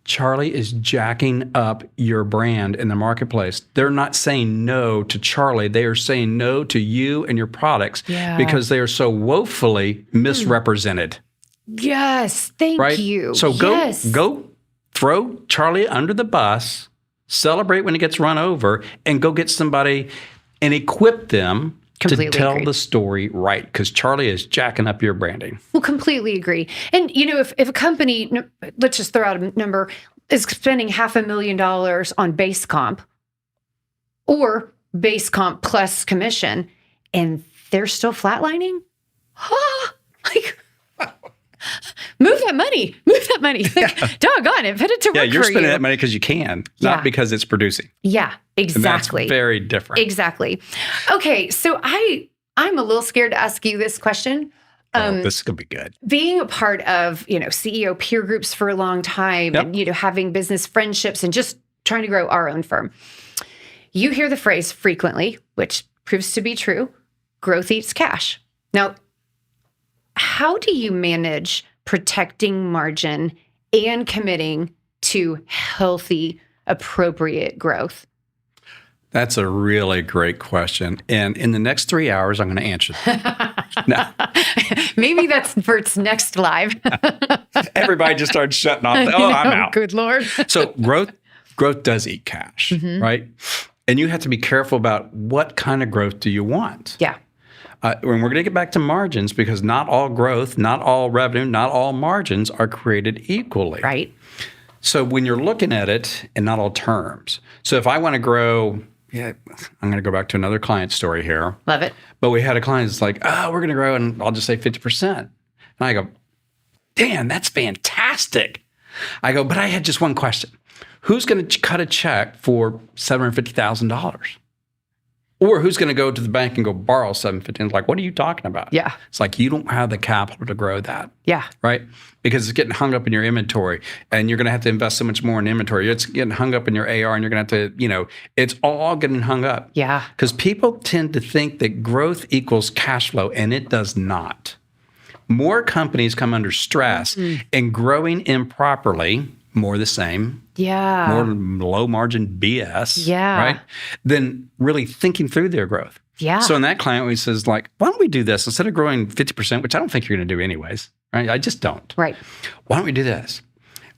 Charlie is jacking up your brand in the marketplace. They're not saying no to Charlie. They are saying no to you and your products because they are so woefully misrepresented. Yes. Thank you. So go throw Charlie under the bus, celebrate when he gets run over, and go get somebody and equip them to tell the story right, because Charlie is jacking up your branding. Well, completely agree. And, if a company, let's just throw out a number, is spending $500,000 on base comp or base comp plus commission, and they're still flatlining, move that money. Doggone it, put it to work for you. Yeah, you're spending that money because you can, not because it's producing. Yeah, exactly. And that's very different. Exactly. Okay, so I'm a little scared to ask you this question. This is going to be good. Being a part of, CEO peer groups for a long time and, having business friendships and just trying to grow our own firm. You hear the phrase frequently, which proves to be true, growth eats cash. Now, how do you manage protecting margin and committing to healthy, appropriate growth? That's a really great question. And in the next 3 hours, I'm going to answer that. No. Maybe that's Burt's next live. Everybody just started shutting off. I'm out. Good Lord. So growth does eat cash, right? And you have to be careful about what kind of growth do you want. Yeah. And we're going to get back to margins because not all growth, not all revenue, not all margins are created equally. Right. So when you're looking at it in not all terms. So if I want to grow, I'm going to go back to another client story here. Love it. But we had a client that's like, we're going to grow, and I'll just say 50%. And I go, damn, that's fantastic. I go, but I had just one question. Who's going to cut a check for $750,000? Or who's going to go to the bank and go borrow $750? It's like, what are you talking about? Yeah. It's like you don't have the capital to grow that. Yeah. Right? Because it's getting hung up in your inventory, and you're going to have to invest so much more in inventory. It's getting hung up in your AR, and you're going to have to, it's all getting hung up. Yeah. Because people tend to think that growth equals cash flow, and it does not. More companies come under stress, and growing improperly, more the same. Yeah. More low margin BS. Yeah. Right? Than really thinking through their growth. Yeah. So in that client, he says, like, why don't we do this? Instead of growing 50%, which I don't think you're going to do anyways, right? I just don't. Right. Why don't we do this?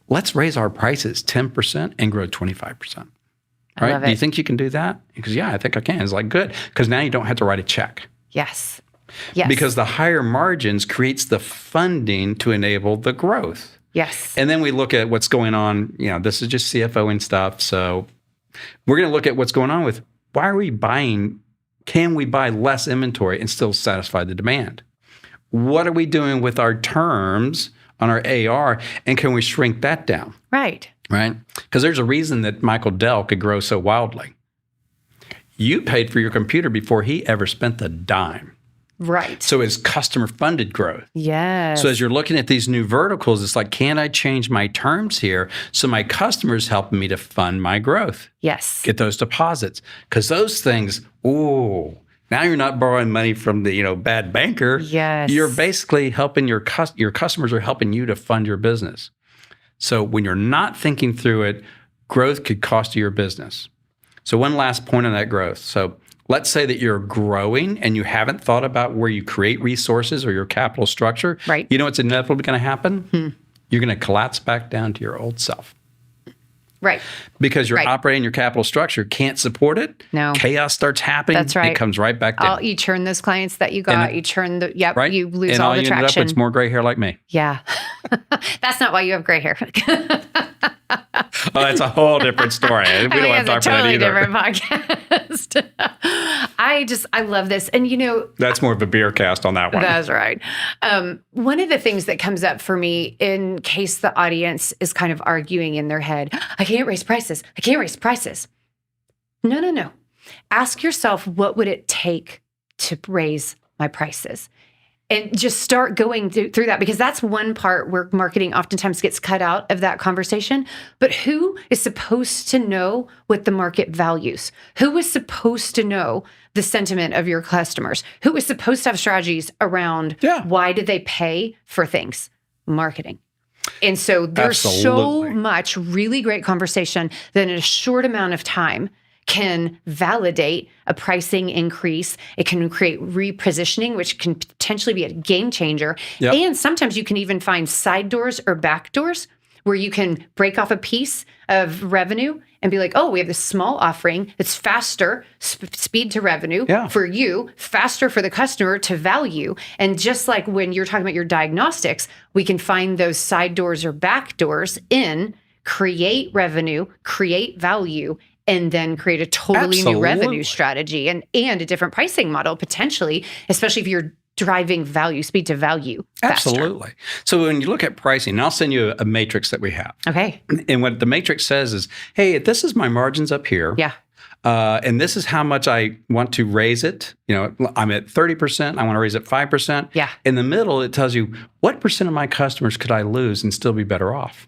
Let's raise our prices 10% and grow 25%. Right? Love it. Do you think you can do that? Because, yeah, I think I can. It's like, good. Because now you don't have to write a check. Yes. Yes. Because the higher margins creates the funding to enable the growth. Yes. And then we look at what's going on. This is just CFO and stuff. So we're going to look at what's going on with why are we buying? Can we buy less inventory and still satisfy the demand? What are we doing with our terms on our AR? And can we shrink that down? Right. Right? Because there's a reason that Michael Dell could grow so wildly. You paid for your computer before he ever spent a dime. Right. So it's customer funded growth. Yes. So as you're looking at these new verticals, it's like, can I change my terms here so my customers helping me to fund my growth? Yes. Get those deposits. Because those things, now you're not borrowing money from the bad banker. Yes. You're basically helping your customers are helping you to fund your business. So when you're not thinking through it, growth could cost you your business. So one last point on that growth. So let's say that you're growing and you haven't thought about where you create resources or your capital structure. Right. You know what's inevitably going to happen? You're going to collapse back down to your old self. Right. Because your operating your capital structure can't support it. No. Chaos starts happening. That's right. It comes right back down. You churn those clients that you got. You churn right? You lose and all the you traction. end up with more gray hair like me. Yeah. That's not why you have gray hair. Oh, that's a whole different story. We don't have to talk about that either. Different podcast. I love this. And that's more of a beer cast on that one. That's right. One of the things that comes up for me in case the audience is kind of arguing in their head, I can't raise prices. I can't raise prices. No. Ask yourself, what would it take to raise my prices? And just start going through that, because that's one part where marketing oftentimes gets cut out of that conversation. But who is supposed to know what the market values? Who is supposed to know the sentiment of your customers? Who is supposed to have strategies around why do they pay for things? Marketing. And so there's so much really great conversation that in a short amount of time can validate a pricing increase. It can create repositioning, which can potentially be a game changer. Yep. And sometimes you can even find side doors or back doors where you can break off a piece of revenue and be like, oh, we have this small offering. It's faster, speed to revenue for you, faster for the customer to value. And just like when you're talking about your diagnostics, we can find those side doors or back doors in, create revenue, create value, and then create a totally new revenue strategy and a different pricing model potentially, especially if you're driving value, speed to value faster. Absolutely. So when you look at pricing, and I'll send you a matrix that we have. Okay. And what the matrix says is, hey, this is my margins up here. Yeah. And this is how much I want to raise it. I'm at 30%. I want to raise it 5%. Yeah. In the middle, it tells you what percent of my customers could I lose and still be better off.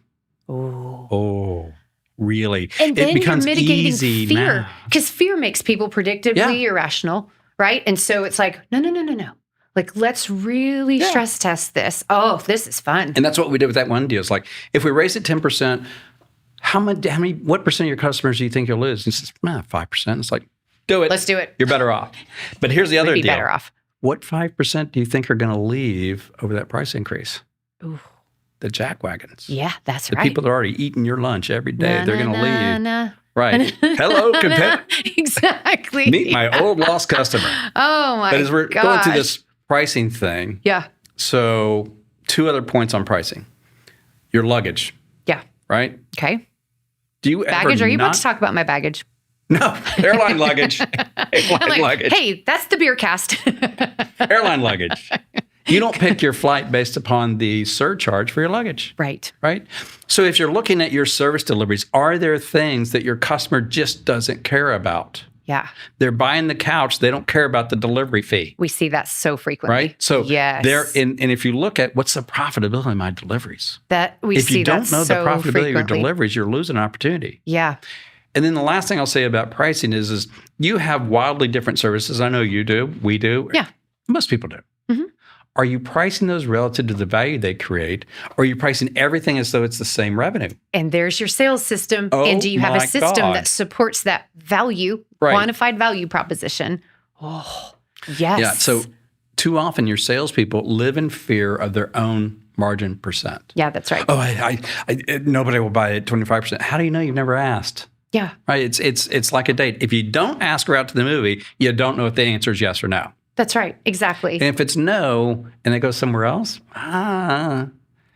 Oh. Really? And then it becomes you're mitigating easy fear, because fear makes people predictably irrational, right? And so it's like, no. Like, let's really stress test this. Oh, this is fun. And that's what we did with that one deal. It's like, if we raise it 10%, what percent of your customers do you think you'll lose? And he says, 5%. It's like, do it. Let's do it. You're better off. But here's the other deal. Better off. What 5% do you think are going to leave over that price increase? Ooh. The jackwagons. Yeah, that's the right. The people that are already eating your lunch every day, they're going to leave. Right. Hello, competitor. Exactly. Meet my old lost customer. Oh, my God. But as we're going through this pricing thing. Yeah. So 2 other points on pricing. Your luggage. Yeah. Right? Okay. Do you baggage? Are you about to talk about my baggage? No. Airline luggage. Luggage. Hey, that's the beer cast. Airline luggage. You don't pick your flight based upon the surcharge for your luggage. Right. Right? So if you're looking at your service deliveries, are there things that your customer just doesn't care about? Yeah. They're buying the couch. They don't care about the delivery fee. We see that so frequently. Right? So yes. and if you look at what's the profitability of my deliveries, if you don't know the profitability frequently. of your deliveries, you're losing an opportunity. Yeah. And then the last thing I'll say about pricing is you have wildly different services. I know you do. We do. Yeah. Most people do. Mm-hmm. Are you pricing those relative to the value they create? Or are you pricing everything as though it's the same revenue? And there's your sales system. Oh, and do you have a my system God. that supports that value, Right. quantified value proposition? Oh, yes. Yeah. So too often your salespeople live in fear of their own margin percent. Yeah, that's right. Oh, nobody will buy it 25%. How do you know? You've never asked. Yeah. Right. It's like a date. If you don't ask her out to the movie, you don't know if the answer is yes or no. That's right. Exactly. And if it's no, and they go somewhere else,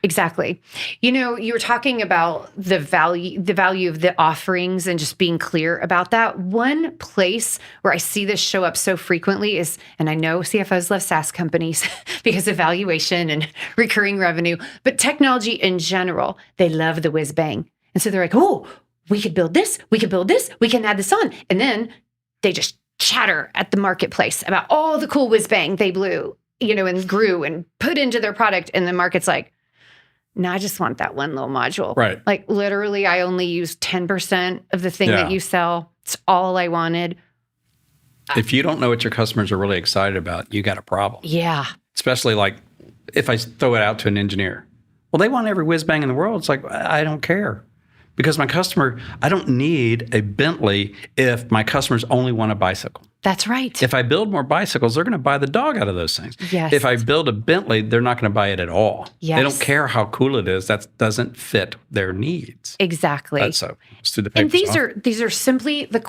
Exactly. You were talking about the value of the offerings and just being clear about that. One place where I see this show up so frequently is, and I know CFOs love SaaS companies because of valuation and recurring revenue, but technology in general, they love the whiz bang. And so they're like, oh, we could build this, we could build this, we can add this on. And then they just chatter at the marketplace about all the cool whiz bang they blew, and grew and put into their product. And the market's like, no, I just want that one little module. Right. Like literally, I only use 10% of the thing that you sell. It's all I wanted. If you don't know what your customers are really excited about, you got a problem. Yeah. Especially like if I throw it out to an engineer. Well, they want every whiz bang in the world. It's like, I don't care. Because my customer, I don't need a Bentley if my customers only want a bicycle. That's right. If I build more bicycles, they're going to buy the dog out of those things. Yes. If I build a Bentley, they're not going to buy it at all. Yes. They don't care how cool it is. That doesn't fit their needs. Exactly. So it's through the papers. And these are simply the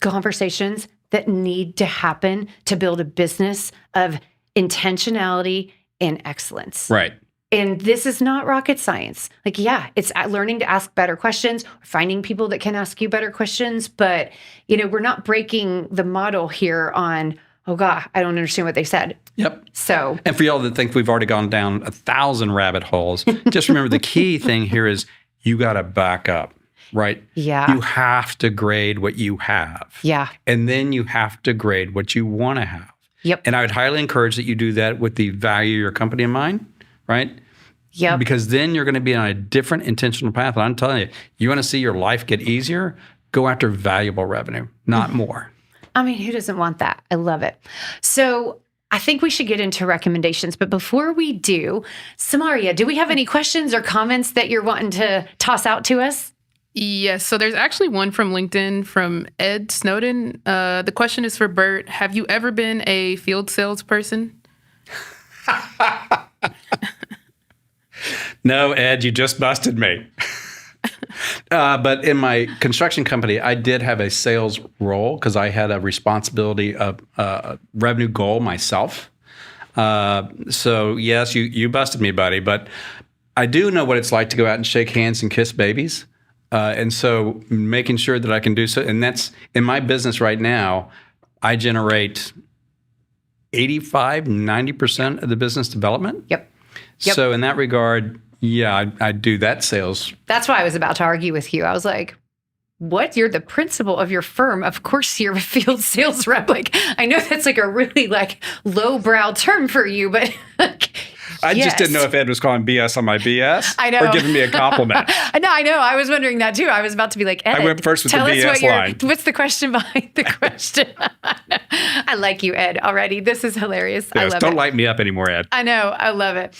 conversations that need to happen to build a business of intentionality and excellence. Right. And this is not rocket science. Like, yeah, it's learning to ask better questions, finding people that can ask you better questions. But, we're not breaking the model here on, oh, God, I don't understand what they said. Yep. So. And for y'all that think we've already gone down 1,000 rabbit holes, just remember the key thing here is you got to back up, right? Yeah. You have to grade what you have. Yeah. And then you have to grade what you want to have. Yep. And I would highly encourage that you do that with the value of your company in mind, right? Yep. Because then you're going to be on a different intentional path. And I'm telling you want to see your life get easier, go after valuable revenue, not more. I mean, who doesn't want that? I love it. So I think we should get into recommendations. But before we do, Samaria, do we have any questions or comments that you're wanting to toss out to us? Yes. So there's actually one from LinkedIn from Ed Snowden. The question is for Burt. Have you ever been a field salesperson? No, Ed, you just busted me. But in my construction company, I did have a sales role because I had a responsibility of revenue goal myself. So yes, you busted me, buddy. But I do know what it's like to go out and shake hands and kiss babies. And so making sure that I can do so. And that's in my business right now, I generate 85, 90% of the business development. Yep. So in that regard, yeah, I do that sales. That's why I was about to argue with you. I was like, what? You're the principal of your firm. Of course you're a field sales rep. Like, I know that's like a really lowbrow term for you, but I just didn't know if Ed was calling BS on my BS I know. or giving me a compliment. I know. I was wondering that too. I was about to be like, Ed, I went first with tell the us BS line. What's the question behind the question? I like you, Ed, already. This is hilarious. Yes, I love it. don't light me up anymore, Ed. I know. I love it.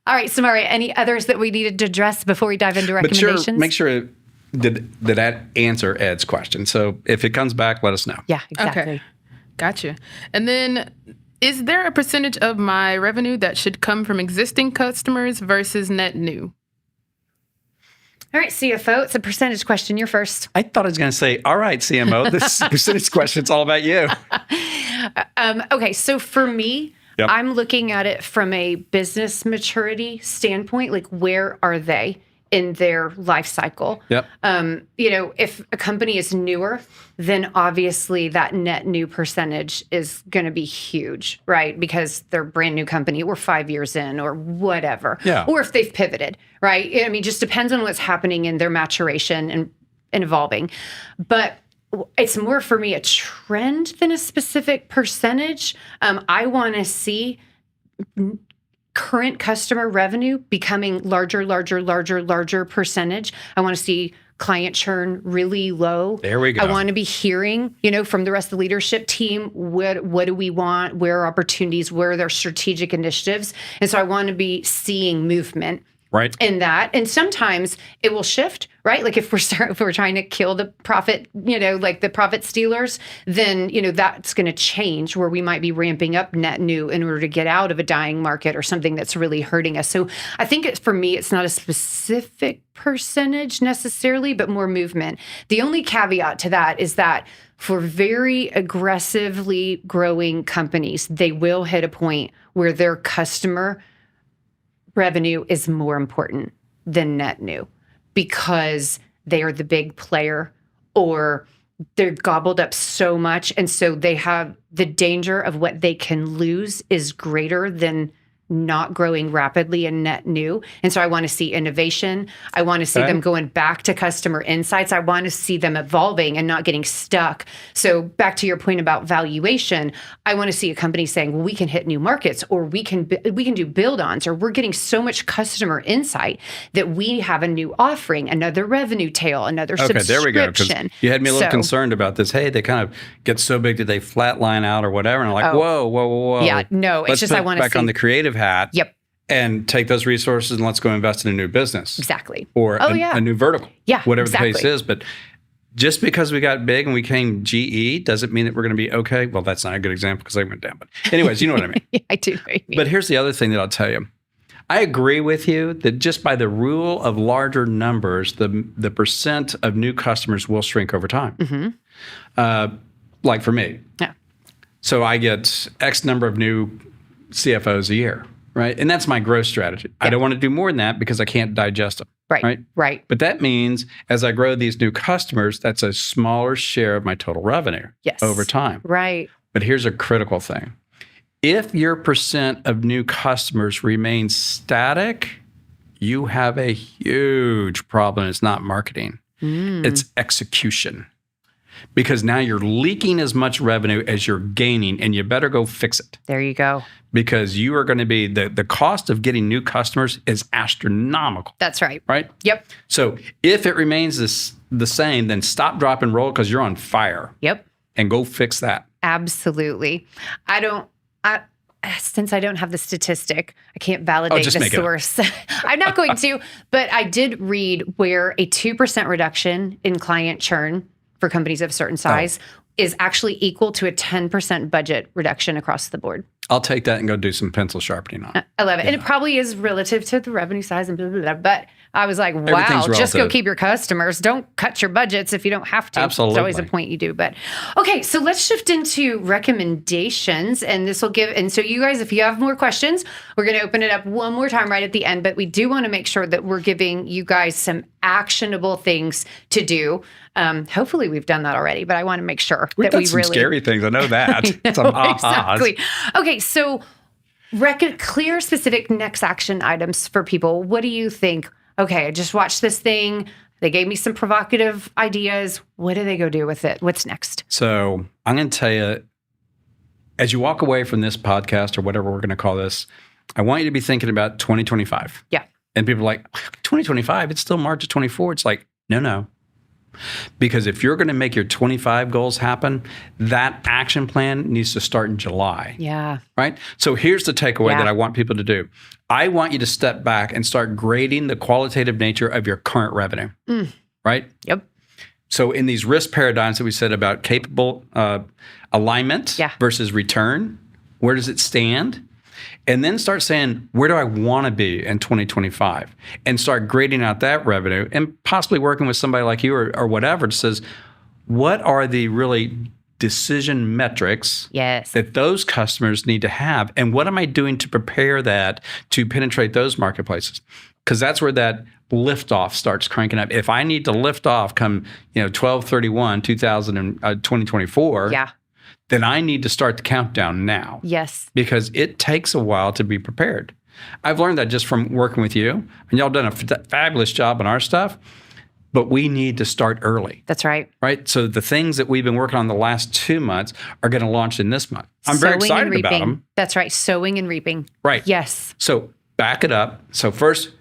All right, Samaria, any others that we needed to address before we dive into recommendations? But make sure that answer Ed's question. So if it comes back, let us know. Yeah, exactly. Okay. Gotcha. And then is there a percentage of my revenue that should come from existing customers versus net new? All right, CFO, it's a percentage question. You're first. I thought I was going to say, all right, CMO, this percentage question, it's all about you. Okay, so for me, Yep. I'm looking at it from a business maturity standpoint. Like, where are they in their life cycle? Yep. If a company is newer, then obviously that net new percentage is going to be huge, right? Because they're a brand new company, or 5 years in, or whatever. Yeah. Or if they've pivoted, right? I mean, just depends on what's happening in their maturation and evolving. But it's more for me a trend than a specific percentage. I want to see current customer revenue becoming larger percentage. I want to see client churn really low. There we go. I want to be hearing, from the rest of the leadership team, what do we want? Where are opportunities? Where are their strategic initiatives? And so I want to be seeing movement. Right. In that. And sometimes it will shift, right? Like if we're trying to kill the profit, like the profit stealers, then, that's going to change where we might be ramping up net new in order to get out of a dying market or something that's really hurting us. So I think for me, it's not a specific percentage necessarily, but more movement. The only caveat to that is that for very aggressively growing companies, they will hit a point where their customer revenue is more important than net new because they are the big player or they're gobbled up so much. And so they have the danger of what they can lose is greater than not growing rapidly in net new. And so I want to see innovation. I want to see them going back to customer insights. I want to see them evolving and not getting stuck. So back to your point about valuation, I want to see a company saying, well, we can hit new markets or we can do build-ons or we're getting so much customer insight that we have a new offering, another revenue tail, another subscription. There we go. 'Cause you had me a little concerned about this. Hey, they kind of get so big that they flatline out or whatever. And I'm like, whoa. Yeah, no, it's just I want to see. Back on the creative hat. Yep. And take those resources and let's go invest in a new business. Exactly. Or a new vertical. Yeah, whatever exactly. the case is. But just because we got big and we came GE doesn't mean that we're going to be okay. Well, that's not a good example because I went down. But anyways, you know what I mean. Yeah, I do know what you mean. But here's the other thing that I'll tell you. I agree with you that just by the rule of larger numbers, the percent of new customers will shrink over time. Mm-hmm. Like for me. Yeah. So I get X number of new CFOs a year, right? And that's my growth strategy. Yeah. I don't want to do more than that because I can't digest them. Right. But that means as I grow these new customers, that's a smaller share of my total revenue over time. Right. But here's a critical thing. If your percent of new customers remains static, you have a huge problem. It's not marketing. It's execution. Because now you're leaking as much revenue as you're gaining, and you better go fix it. There you go. Because you are going to be, the cost of getting new customers is astronomical. That's right. Right? Yep. So if it remains the same, then stop, drop, and roll because you're on fire. Yep. And go fix that. Absolutely. Since I don't have the statistic, I can't validate the source. I'm not going to, but I did read where a 2% reduction in client churn for companies of a certain size is actually equal to a 10% budget reduction across the board. I'll take that and go do some pencil sharpening on it. I love it. And it probably is relative to the revenue size and blah, blah, blah. But I was like, wow, just go keep your customers. Don't cut your budgets if you don't have to. Absolutely. It's always a point you do. But okay, so let's shift into recommendations. And this will and so you guys, if you have more questions, we're going to open it up one more time right at the end. But we do want to make sure that we're giving you guys some actionable things to do. Hopefully we've done that already, but I want to make sure We've that done we some really scary things. I know that. Exactly. Okay, so clear specific next action items for people. What do you think? Okay, I just watched this thing. They gave me some provocative ideas. What do they go do with it? What's next? So I'm going to tell you, as you walk away from this podcast or whatever we're going to call this, I want you to be thinking about 2025. Yeah. And people are like, 2025, it's still March of 24. It's like, no. Because if you're going to make your 25 goals happen, that action plan needs to start in July. Yeah. Right? So here's the takeaway that I want people to do. I want you to step back and start grading the qualitative nature of your current revenue. Right? Yep. So in these risk paradigms that we said about capable alignment versus return, where does it stand? And then start saying, where do I want to be in 2025? And start grading out that revenue and possibly working with somebody like you or whatever that says, what are the really decision metrics that those customers need to have? And what am I doing to prepare that to penetrate those marketplaces? Because that's where that liftoff starts cranking up. If I need to lift off come 12/31/2024, then I need to start the countdown now. Yes. Because it takes a while to be prepared. I've learned that just from working with you, and y'all done a fabulous job on our stuff. but we need to start early. That's right. Right? So the things that we've been working on the last 2 months are going to launch in this month. I'm very Sowing and excited about reaping. them. That's right. Sowing and reaping. Right. Yes. So back it up. So first,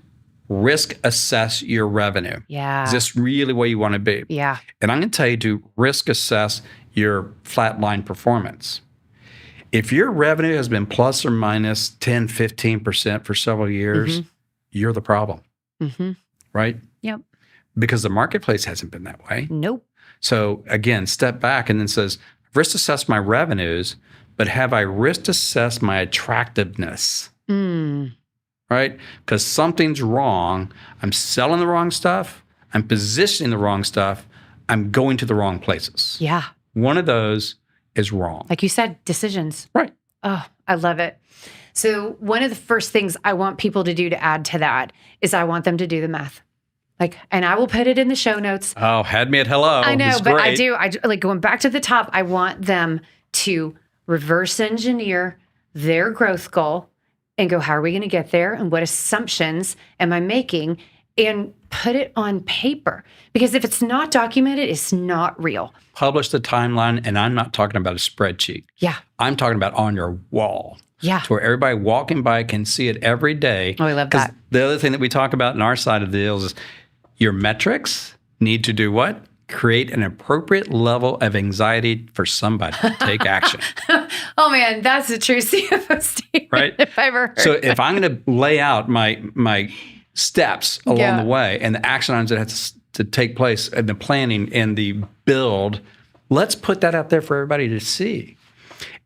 risk assess your revenue. Yeah. Is this really where you want to be? Yeah. And I'm going to tell you to risk assess your flatline performance. If your revenue has been plus or minus 10, 15% for several years, you're the problem. Right? Yep. Because the marketplace hasn't been that way. Nope. So again, step back and then says, risk assess my revenues, but have I risk assessed my attractiveness? Right? Because something's wrong. I'm selling the wrong stuff. I'm positioning the wrong stuff. I'm going to the wrong places. Yeah. One of those is wrong. Like you said, decisions. Right. Oh, I love it. So one of the first things I want people to do to add to that is I want them to do the math. And I will put it in the show notes. Oh, had me at hello. I know, That's but great. I do like going back to the top. I want them to reverse engineer their growth goal and go, how are we going to get there? And what assumptions am I making? And put it on paper. Because if it's not documented, it's not real. Publish the timeline, and I'm not talking about a spreadsheet. Yeah. I'm talking about on your wall. Yeah. To where everybody walking by can see it every day. Oh, I love that. The other thing that we talk about in our side of the deals is your metrics need to do what? Create an appropriate level of anxiety for somebody to take action. Oh man, that's a true CFO statement. Right? If I ever heard. So if I'm going to lay out my steps along the way and the action items that have to take place and the planning and the build, let's put that out there for everybody to see.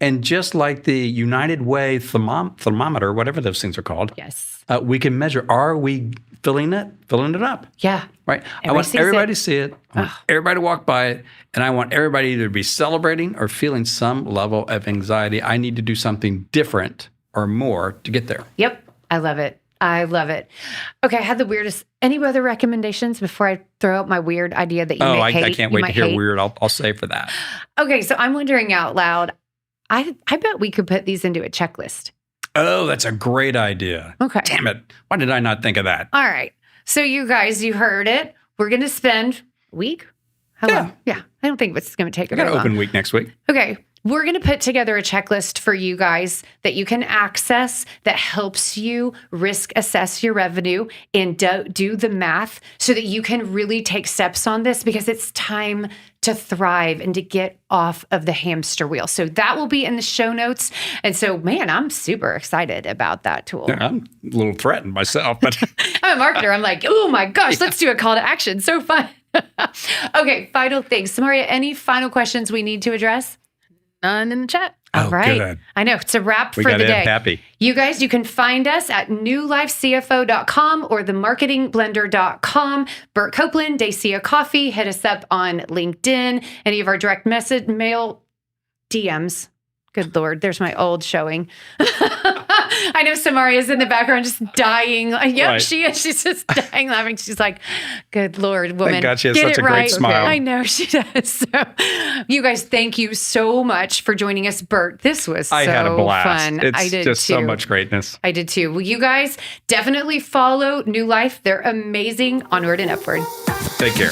And just like the United Way thermometer, whatever those things are called, Yes. We can measure, are we filling it up? Yeah. Right? I want sees everybody it. to see it. I want everybody to walk by it. And I want everybody either to be celebrating or feeling some level of anxiety. I need to do something different or more to get there. Yep. I love it. I love it. Okay. I had the weirdest. Any other recommendations before I throw out my weird idea that you may hate? I can't wait to hear weird. I'll say for that. Okay. So I'm wondering out loud. I bet we could put these into a checklist. Oh, that's a great idea. Okay. Damn it. Why did I not think of that? All right. So you guys, you heard it. We're going to spend a week. How long? Yeah. I don't think it's going to take I a got very an open long. week next week. Okay. We're going to put together a checklist for you guys that you can access that helps you risk assess your revenue and do the math so that you can really take steps on this because it's time to thrive and to get off of the hamster wheel. So that will be in the show notes. And so, man, I'm super excited about that tool. Yeah, I'm a little threatened myself, but I'm a marketer. I'm like, oh my gosh, let's do a call to action. So fun. Okay, final things. Samaria, any final questions we need to address? None in the chat. All right. good. I know. It's a wrap We for got the Ed day. happy. You guys, you can find us at newlifecfo.com or themarketingblender.com. Burt Copeland, Dacia Coffey. Hit us up on LinkedIn. Any of our direct message, mail, DMs. Good Lord, there's my old showing. I know Samaria's in the background just dying. Yep, Right. she is. She's just dying laughing. She's like, good Lord, woman. Thank God she has Get such it a great right. smile. I know she does. So, you guys, thank you so much for joining us, Burt. This was I had a blast. fun. It's I did just too. so much greatness. I did too. Well, you guys definitely follow New Life. They're amazing. Onward and upward. Take care.